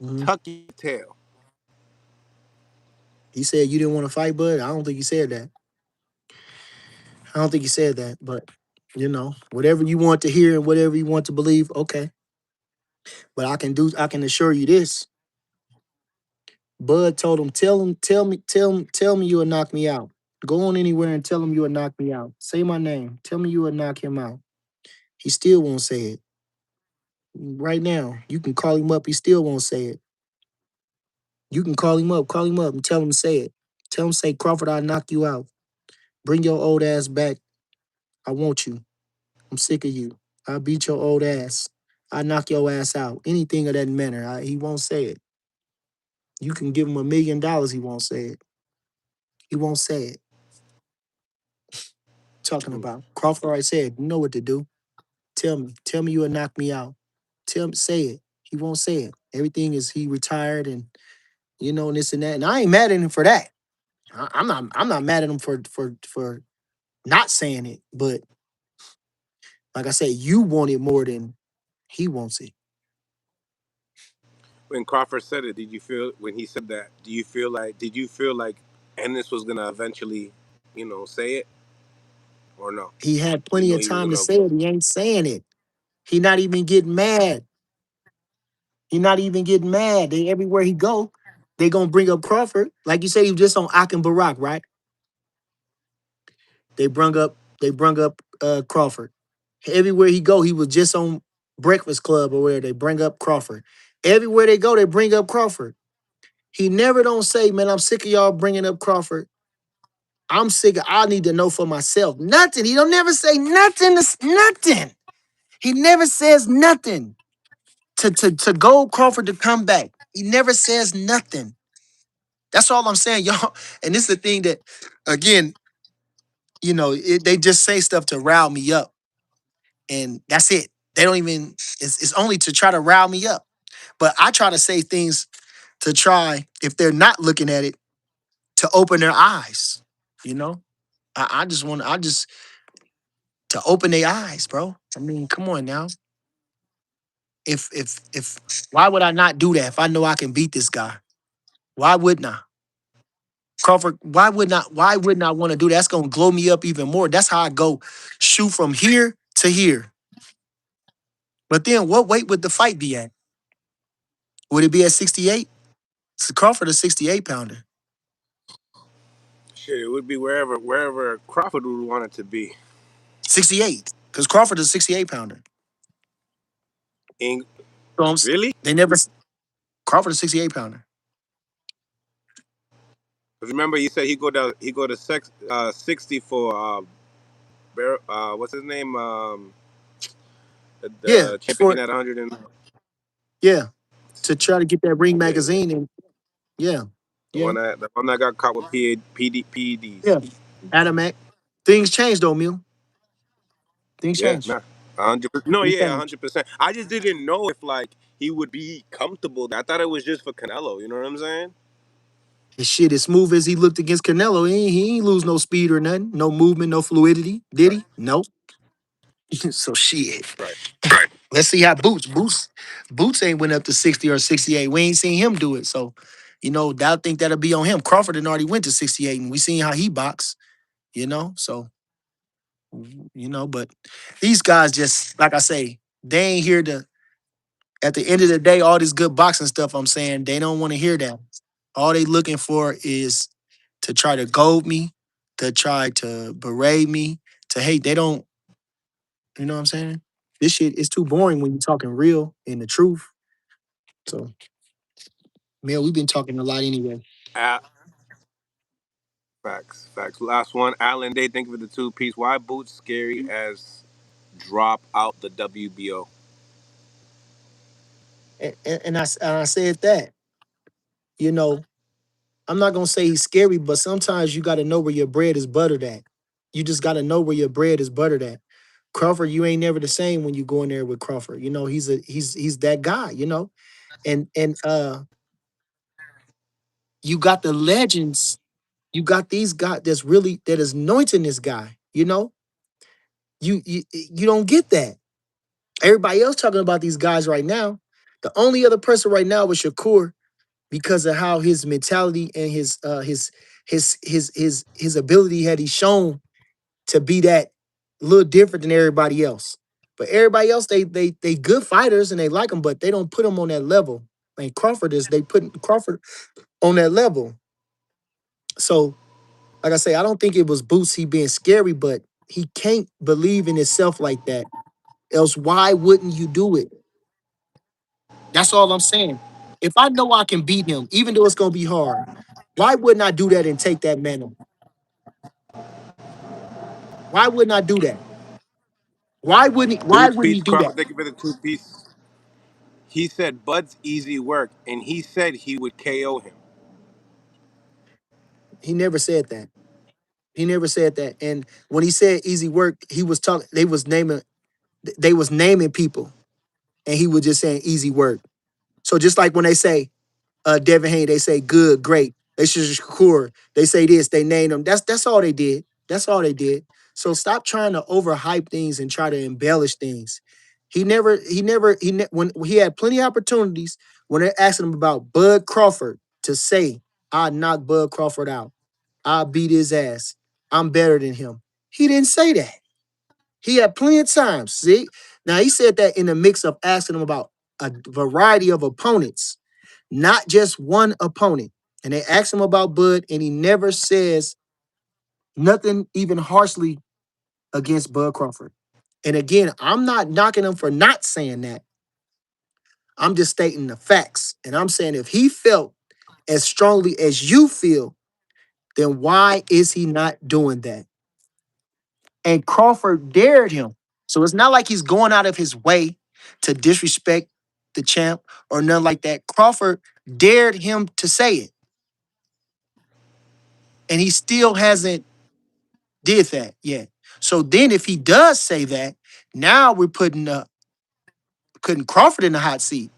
Hmm. Tuck your tail. He said you didn't want to fight, bud. I don't think he said that. I don't think he said that. But whatever you want to hear and whatever you want to believe, okay. But I can assure you this. Bud told him, tell me you will knock me out. Go on anywhere and tell him you will knock me out. Say my name. Tell me you will knock him out. He still won't say it. Right now, you can call him up. He still won't say it. You can call him up and tell him to say it. Tell him, say, Crawford, I'll knock you out. Bring your old ass back. I want you. I'm sick of you. I'll beat your old ass. I knock your ass out. Anything of that manner. He won't say it. You can give him $1 million. He won't say it. He won't say it. Talking about Crawford already said, you know what to do. Tell me. Tell me you will knock me out. Tell me, say it. He won't say it. Everything is he retired and and this and that. And I ain't mad at him for that. I'm not mad at him for not saying it. But like I said, you want it more than he wants it. When Crawford said it, did you feel when he said that? Did you feel like Ennis was gonna eventually, say it or no? He had You plenty know of he was time to gonna say go. it. He ain't saying it. He not even getting mad. He not even getting mad. They everywhere he go, they gonna bring up Crawford. Like you said, he was just on Ak and Barack, right? They brung up Crawford. Everywhere he go, he was just on Breakfast Club or where they bring up Crawford. Everywhere they go, they bring up Crawford. He never don't say, man, I'm sick of y'all bringing up Crawford. I'm sick of, I need to know for myself. Nothing. He don't never say nothing. Nothing. He never says nothing to Gold Crawford to come back. He never says nothing. That's all I'm saying, y'all. And this is the thing that, again, they just say stuff to rile me up. And that's it. They don't even, it's only to try to rile me up. But I try to say things to try, if they're not looking at it, to open their eyes. You know? I just to open their eyes, bro. I mean, come on now. If why would I not do that if I know I can beat this guy? Why wouldn't I? Crawford, why wouldn't I want to do that? That's gonna glow me up even more. That's how I go shoot from here to here. But then what weight would the fight be at? Would it be at 68? Crawford a 68 pounder. Shit, it would be wherever Crawford would want it to be. 68. Because Crawford is a 68 pounder. In, So really? they never Crawford is a 68 pounder. 'Cause remember, you said he go to 60 for what's his name? The, Yeah. the champion at 100 and Yeah. To try to get that ring yeah, magazine and yeah. the Yeah. one that got caught with PEDs. Yeah. Adamak. Things changed though, Mill. Things Yeah, changed. nah, 100%. No, Things yeah, changed. 100%. I just didn't know if like he would be comfortable. I thought it was just for Canelo. You know what I'm saying? And shit, as smooth as he looked against Canelo, he ain't lose no speed or nothing. No movement, no fluidity. Did Right, he? Nope. So shit. right. Let's see how Boots ain't went up to 60 or 68. We ain't seen him do it. So, I think that'll be on him. Crawford had already went to 68 and we seen how he box. So, but these guys just, like I say, they ain't here to, at the end of the day, all this good boxing stuff I'm saying, they don't want to hear that. All they looking for is to try to goad me, to try to berate me, to hate. They don't, you know what I'm saying? This shit is too boring when you're talking real and the truth. So, man, we've been talking a lot anyway. Uh, facts. Last one, Alan Day. Thank you for the two-piece. Why Boots scary as drop out the WBO? And I said that, you know, I'm not gonna say he's scary, but sometimes you gotta know where your bread is buttered at. You just gotta know where your bread is buttered at. Crawford, you ain't never the same when you go in there with Crawford. He's that guy. And you got the legends, you got these guys that is anointing this guy. You don't get that. Everybody else talking about these guys right now. The only other person right now was Shakur because of how his mentality and his ability had he shown to be that little different than everybody else. But everybody else, they good fighters and they like them, but they don't put them on that level. And Crawford is they put Crawford on that level. So, like I say, I don't think it was Boots he being scary, but he can't believe in himself like that. Else, why wouldn't you do it? That's all I'm saying. If I know I can beat him, even though it's gonna be hard, why wouldn't I do that and take that mantle? Why wouldn't I do that? Why Two wouldn't he piece do that? Crawford. Thank you for the two piece. He said Bud's easy work, and he said he would KO him. He never said that. He never said that. And when he said easy work, he was talking. They was naming people, and he was just saying easy work. So just like when they say Devin Haney, they say good, great. They should Shakur. They say this. They name them. That's all they did. That's all they did. So stop trying to overhype things and try to embellish things. When he had plenty of opportunities when they're asking him about Bud Crawford to say, I knocked Bud Crawford out. I beat his ass. I'm better than him. He didn't say that. He had plenty of times. See? Now he said that in the mix of asking him about a variety of opponents, not just one opponent. And they asked him about Bud, and he never says nothing even harshly against Bud Crawford. And again, I'm not knocking him for not saying that. I'm just stating the facts. And I'm saying if he felt as strongly as you feel, then why is he not doing that? And Crawford dared him. So it's not like he's going out of his way to disrespect the champ or nothing like that. Crawford dared him to say it, and he still hasn't did that yet. So then, if he does say that, now we're putting Crawford in the hot seat.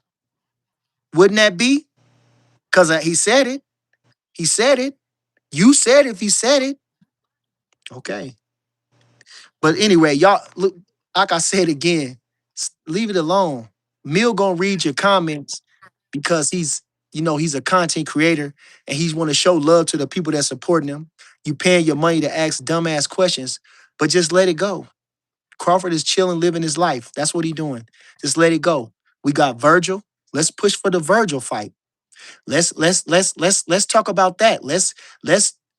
Wouldn't that be? Because he said it. He said it. You said if he said it. Okay. But anyway, y'all look. Like I said again, leave it alone. Mill gonna read your comments because he's a content creator and he's want to show love to the people that supporting him. You paying your money to ask dumbass questions, but just let it go. Crawford is chilling, living his life. That's what he doing. Just let it go. We got Virgil. Let's push for the Virgil fight. Let's talk about that. Let's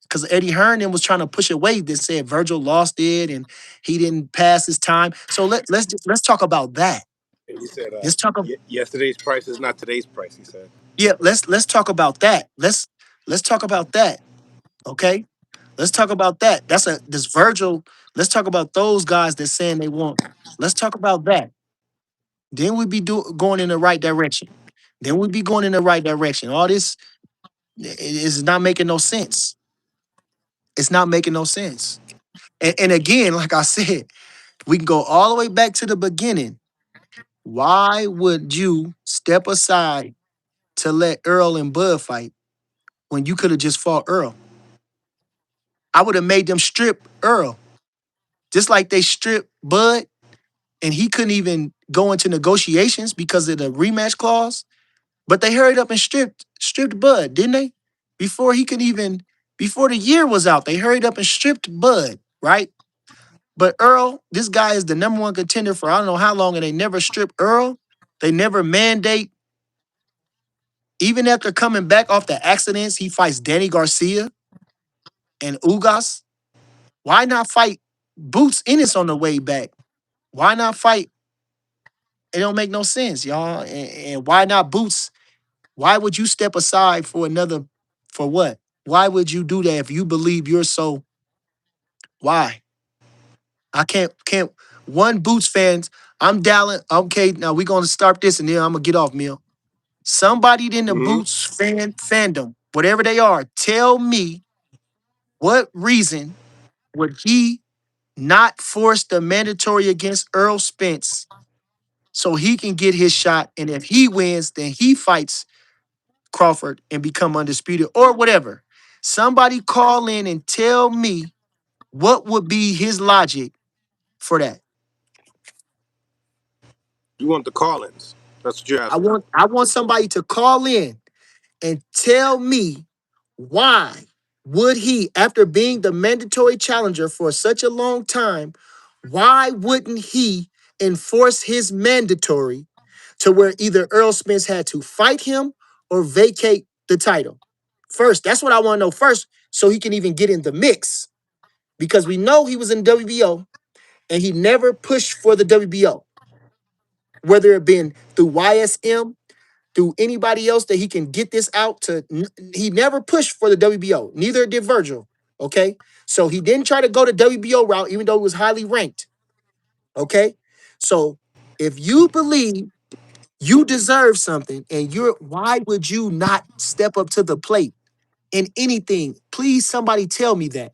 because Eddie Herndon was trying to push away. That said Virgil lost it and he didn't pass his time. So let's talk about that. He said, Let's talk. Yesterday's price is not today's price." He said. Yeah, let's talk about that. Let's talk about that. Okay, let's talk about that. This Virgil. Let's talk about those guys that saying they want. Let's talk about that. Then we be going in the right direction. Then we be going in the right direction. All this is not making no sense. It's not making no sense. And again, like I said, we can go all the way back to the beginning. Why would you step aside to let Earl and Bud fight when you could have just fought Earl? I would have made them strip Earl, just like they stripped Bud, and he couldn't even go into negotiations because of the rematch clause. But they hurried up and stripped Bud, didn't they? Before he could even before the year was out, they hurried up and stripped Bud, right? But Earl, this guy is the number one contender for I don't know how long, and they never strip Earl. They never mandate. Even after coming back off the accidents, he fights Danny Garcia and Ugas. Why not fight Boots Ennis on the way back? Why not fight? It don't make no sense, y'all. And why not Boots? Why would you step aside for another? For what? Why would you do that if you believe you're so? Why? I can't. One Boots fans. I'm dialing. Okay, now we're gonna start this, and then I'm gonna get off, Mill. Somebody in the Mm-hmm. Boots fandom, whatever they are, tell me what reason would he not force the mandatory against Earl Spence so he can get his shot, and if he wins, then he fights Crawford and become undisputed or whatever. Somebody call in and tell me what would be his logic for that. You want the call-ins? That's what you're I asking. want somebody to call in and tell me why would he, after being the mandatory challenger for such a long time, why wouldn't he enforce his mandatory to where either Earl Spence had to fight him or vacate the title? First, that's what I want to know first, so he can even get in the mix. Because we know he was in WBO and he never pushed for the WBO, whether it been through YSM, through anybody else that he can get this out to. He never pushed for the WBO. Neither did Virgil. Okay. So he didn't try to go the WBO route, even though he was highly ranked. Okay. So if you believe you deserve something and why would you not step up to the plate in anything? Please, somebody tell me that.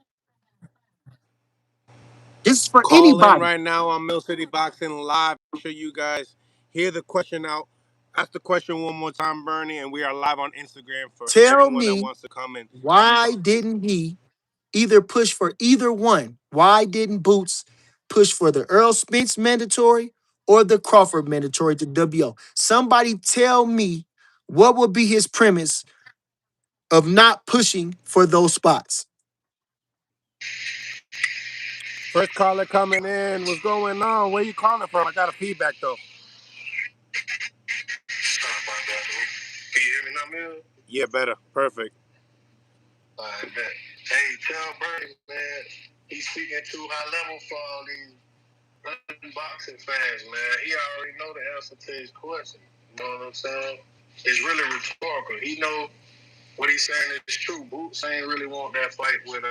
This is for Call in anybody. right now on Mill City Boxing Live. Make sure you guys hear the question out. Ask the question one more time, Bernie, and we are live on Instagram for Tell anyone that me, wants to come in. why didn't he either push for either one? Why didn't Boots push for the Earl Spence mandatory or the Crawford mandatory to WO? Somebody tell me what would be his premise of not pushing for those spots. First caller coming in. What's going on? Where you calling from? I got a feedback though. Can you hear me now, Mill? Yeah, better. Perfect. All right, bet. Hey, tell Bernie, man, he's speaking too high level for all these unboxing fans, man. He already know the answer to his question. You know what I'm saying? It's really rhetorical. He know what he's saying is true. Boots ain't really want that fight with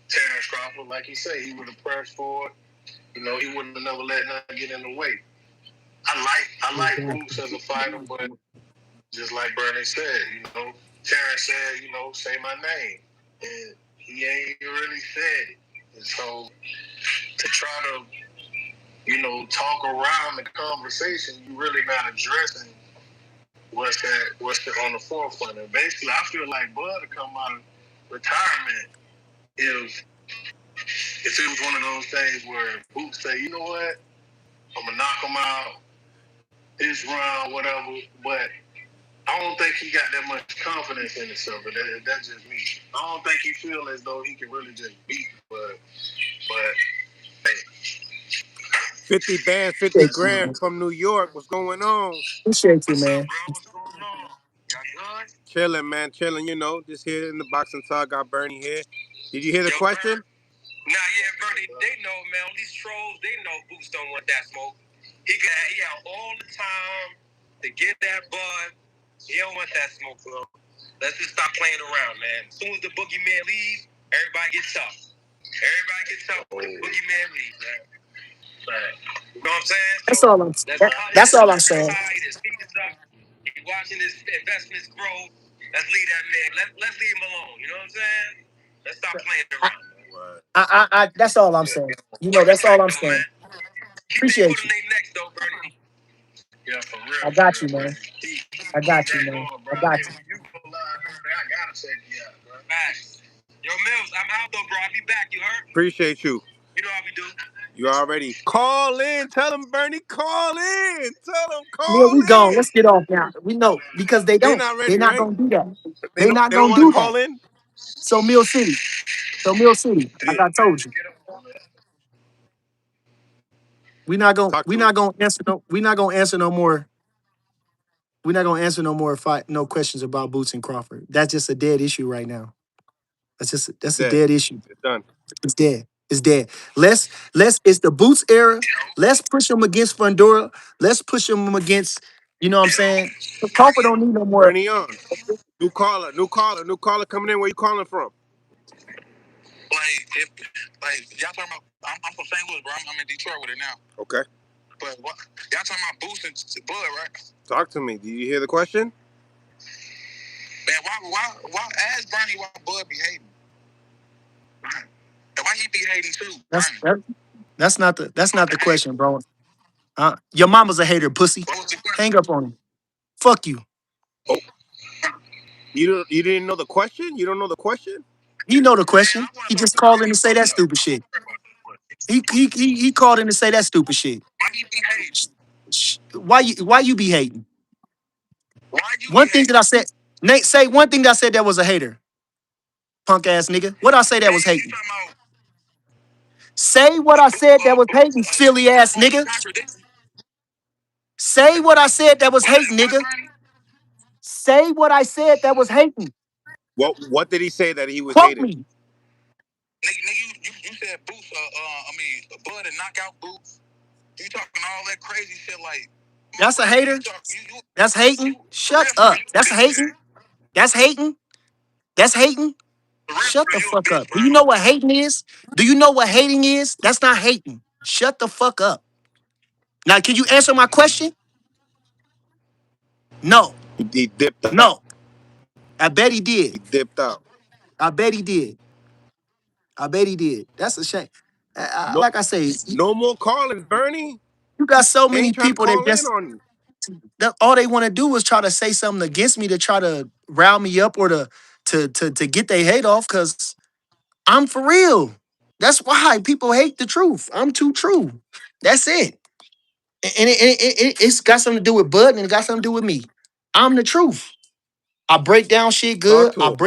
Terrence Crawford. Like he said, he would have pressed for it. You know, he wouldn't have never let nothing get in the way. I like Boots as a fighter, but just like Bernie said, you know, Terrence said, you know, say my name. And he ain't really said it. And so to try to, you know, talk around the conversation, you really not addressing what's on the forefront. And basically, I feel like Bud to come out of retirement if it was one of those things where Boots say, you know what, I'm gonna knock him out this round, whatever. But I don't think he got that much confidence in himself. But that's just me. I don't think he feel as though he can really just beat. But hey. 50 bands, 50 Appreciate you, grand man. from New York. What's going on? Appreciate you, What's up, man. bro? What's going on? Y'all good? Chilling, man. Chilling, you know. Just here in the boxing talk. Got Bernie here. Did you hear the question? Nah, yeah, Bernie, they know, man. On these trolls, they know Boots don't want that smoke. He had all the time to get that bud. He don't want that smoke, bro. Let's just stop playing around, man. As soon as the boogeyman leaves, everybody gets tough. Everybody gets tough when the boogeyman leaves, man. Right. You know what I'm saying? So That's all I'm. That's all I'm saying. his feet is up. He's watching his investments grow. Let's leave that man. Let's leave him alone. You know what I'm saying? Let's stop playing around. Right. That's all I'm saying. You know, that's all I'm saying. Keep their foot Appreciate on you. their necks, though, Bernie. Yeah, for real, I for got real, you, man. Keep I got you, that man. going, bro. I got If you. you go live, I gotta check you out, bro. Facts. Yo, Mills, I'm out though, bro. I'll be back. You heard? Appreciate you. You know how we do. You already call in. Tell them, Bernie, call in. Tell them, Yeah, call we gone. in. Let's get off now. We know because they They don't. not They're ready, not right? gonna do that. They They're don't. not They don't gonna want to do that. call in. So Mill City. So Mill City. Like I told you, Talk we to me. not gonna answer no. We not gonna answer no more. We're not gonna answer no more no questions about Boots and Crawford. That's just a dead issue right now. It's That's a dead. dead issue. It's done. It's dead. It's dead. Let's it's the Boots era. Let's push him against Fundora. Let's push him against, you know what I'm saying? Crawford don't need no more. Bernie on. New caller. New caller. New caller coming in. Where you calling from? Y'all talking about, I'm from St. Louis, bro. I'm in Detroit with it now. Okay. But what y'all talking about boosting Bud, right? Talk to me. Do you hear the question? Man, why ask Bernie why Bud be hating? And why he be hating too, That's Bernie? that, that's not the question, bro. Your mama's a hater, pussy. What was the question? Hang up on him. Fuck you. Oh, you didn't know the question? You don't know the question? He know the Man, question. I want He to know just the called in to question. say that stupid shit. He called in to say that stupid shit. Why you be hating? Why you be hating? Why you be One thing that hating? I said, Nate, say one thing that I said that was a hater, punk ass nigga. What I say that was Man, you hating? talking about Say what I said that was hating, silly ass why you nigga. contradicting? Say what I said that was hating, What, nigga. Bernie? Say what I said that was hating. What did he say that he was Quote hating? me. Nigga, you said Boots, Bud and knockout Boots. You talking all that crazy shit like, my That's a brother, hater. That's you hating. the Shut referee, up. you a That's bitch, hating. man. That's hating. That's hating. The Shut the referee, you a fuck bitch, up. Do you know Bernie. what hating is? Do you know what hating is? That's not hating. Shut the fuck up. Now, can you answer my question? No. He dipped out. No. I bet he He did. dipped out. I bet he did. I bet he did. That's a shame. No, Like I say, no more calling, Bernie. you got so They many ain't trying to people that call in just on you. all they want to do is try to say something against me to try to rile me up or to get their hate off because I'm for real. That's why people hate the truth. I'm too true. That's it. And it's got something to do with Bud and it got something to do with me. I'm the truth. I break down shit Talk good. to him.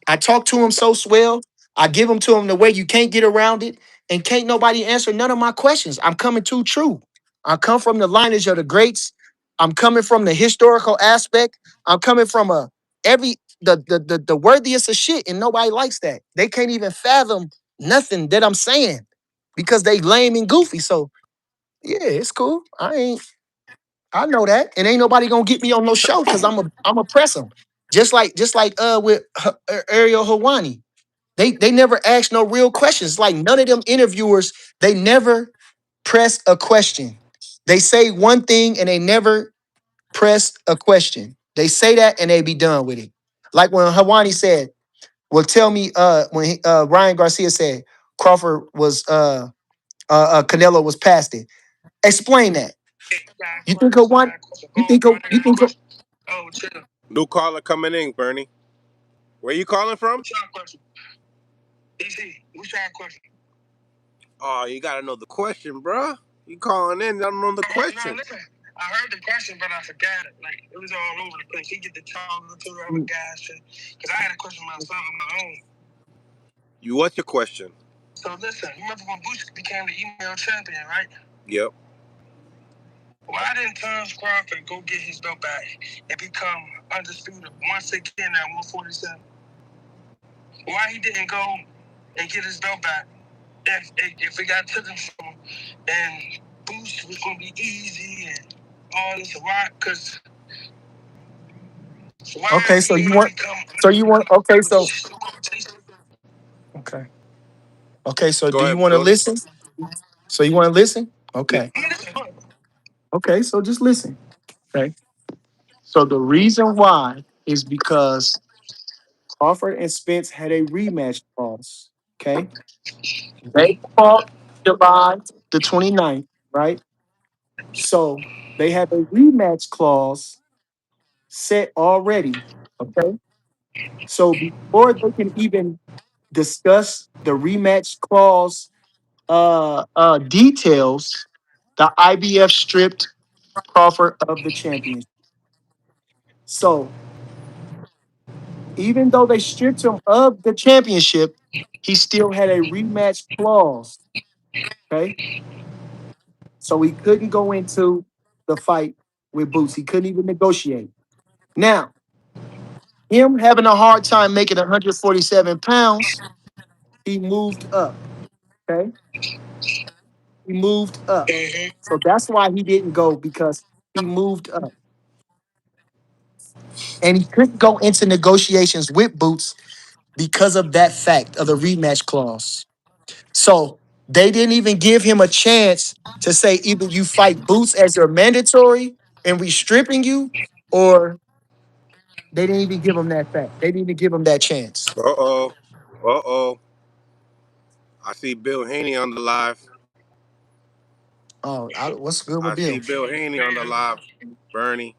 I talk to him so swell. I give them to him the way you can't get around it. And can't nobody answer none of my questions. I'm coming too true. I come from the lineage of the greats. I'm coming from the historical aspect. I'm coming from the worthiest of shit, and nobody likes that. They can't even fathom nothing that I'm saying because they lame and goofy. So yeah, it's cool. I know that, and ain't nobody gonna get me on no show because I'm a press them. Just like with Ariel Hawani, they never ask no real questions. Like none of them interviewers, they never press a question. They say one thing and they never press a question. They say that and they be done with it. Like when Hawani said, "Well, tell me," Ryan Garcia said Crawford was Canelo was past it. Explain that. You think Hawani? You think Oh, chill. New caller coming in, Bernie. Where you calling from? What's your question? Easy. What's your question? Oh, you gotta know the question, bruh. You calling in, don't know the No, question. listen. I heard the question, but I forgot it. Like, it was all over the place. He get the talking to the other guys. Because I had a question myself on my own. What's your question? So, listen. Remember when Bush became the email champion, right? Yep. Why didn't Terrence Crawford go get his belt back and become undisputed once again at 147? Why he didn't go and get his belt back if it got taken from him and Boost was going to be easy and all this? Why? Because why Okay, he so you didn't want, become so you want, okay, so undisputed? okay, okay, so Go do you ahead, want to go. listen? So you want to listen? Yeah. Okay, okay, so just listen. Okay, so the reason why is because Crawford and Spence had a rematch clause. Okay, they fought July the 29th, right? So they have a rematch clause set already. Okay, so before they can even discuss the rematch clause details, the IBF stripped Crawford of the championship. So even though they stripped him of the championship, he still had a rematch clause. Okay. So he couldn't go into the fight with Boots. He couldn't even negotiate. Now, him having a hard time making 147 pounds, he moved up. Okay. He moved up. Mm-hmm. So that's why he didn't go because he moved up. And he couldn't go into negotiations with Boots because of that fact of the rematch clause. So they didn't even give him a chance to say either you fight Boots as your mandatory and we stripping you, or they didn't even give him that fact. They didn't even give him that chance. Uh-oh. Uh-oh. I see Bill Haney on the live. Oh, what's good I with see Bill? Bill Haney on the live, Bernie.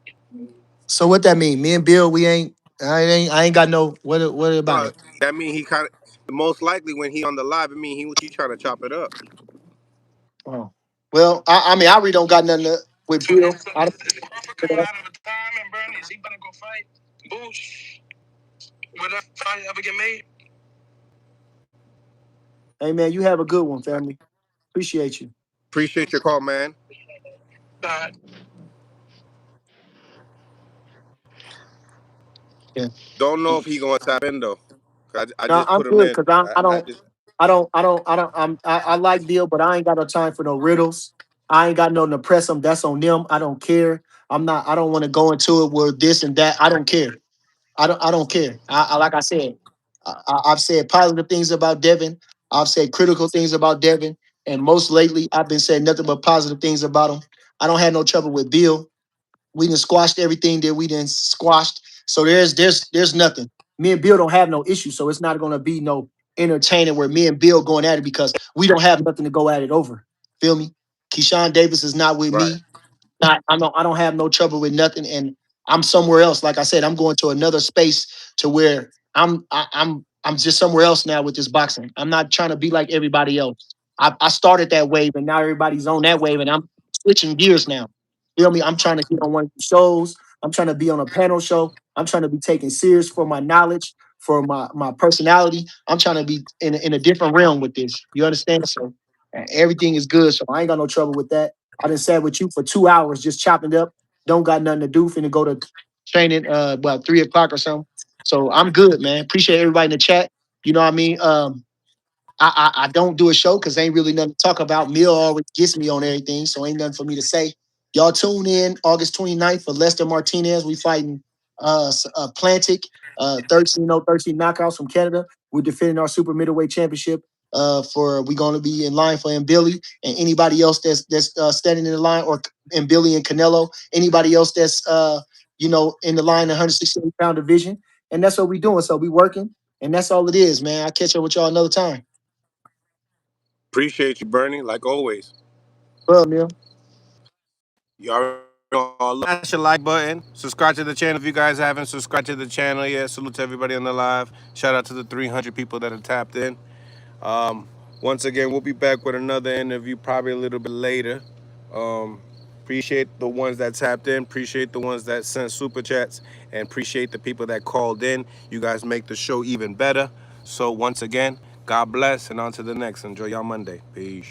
So what that mean? Me and Bill, we ain't. I ain't got no. What about No, it? that mean he kind of most likely when he on the live, it mean he trying to chop it up. Oh. Well, I mean, I really don't got nothing with So Bill. is Crawford coming out of retirement, Bernie? Is he gonna go fight Boots? Will that fight ever get made? Hey man, you have a good one, family. Appreciate you. Appreciate your call, man. Uh, Yeah. Don't know if he gonna tap in though. I No, just I'm put him good in. because I, I I don't just I like Bill, but I ain't got no time for no riddles. I ain't got no to press them. That's on them. I don't care. I don't want to go into it with this and that. I don't care. I don't care. Like I said, I've said positive things about Devin. I've said critical things about Devin, and most lately, I've been saying nothing but positive things about him. I don't have no trouble with Bill. We done squashed everything that we done squashed. So there's nothing. Me and Bill don't have no issue. So it's not gonna be no entertaining where me and Bill going at it because we don't have nothing to go at it over. Feel me? Keyshawn Davis is not with right. me. I don't have no trouble with nothing, and I'm somewhere else. Like I said, I'm going to another space to where I'm just somewhere else now with this boxing. I'm not trying to be like everybody else. I started that wave, and now everybody's on that wave, and I'm switching gears now. Feel me? I'm trying to get on one of the shows. I'm trying to be on a panel show. I'm trying to be taken serious for my knowledge, for my personality. I'm trying to be in a different realm with this. You understand? So everything is good. So I ain't got no trouble with that. I done sat with you for 2 hours just chopping it up. Don't got nothing to do. Finna go to training about 3 o'clock or something. So I'm good, man. Appreciate everybody in the chat. You know what I mean? I don't do a show because ain't really nothing to talk about. Mill always gets me on everything, so ain't nothing for me to say. Y'all tune in August 29th for Lester Martinez. We fighting Plantic, 13 knockouts from Canada. We're defending our super middleweight championship. For we gonna be in line for Billy and anybody else that's standing in the line, or and Billy and Canelo, anybody else that's in the line 168-pound division. And that's what we doing. So we working, and that's all it is, man. I'll catch up with y'all another time. Appreciate you, Bernie, like always. Well, Neil. You already know, smash the like button. Subscribe to the channel if you guys haven't subscribed to the channel yet. Salute to everybody on the live. Shout out to the 300 people that have tapped in. Um, Once again, we'll be back with another interview probably a little bit later. Um, Appreciate the ones that tapped in. Appreciate the ones that sent super chats. And appreciate the people that called in. You guys make the show even better. So once again, God bless and on to the next. Enjoy y'all Monday. Peace.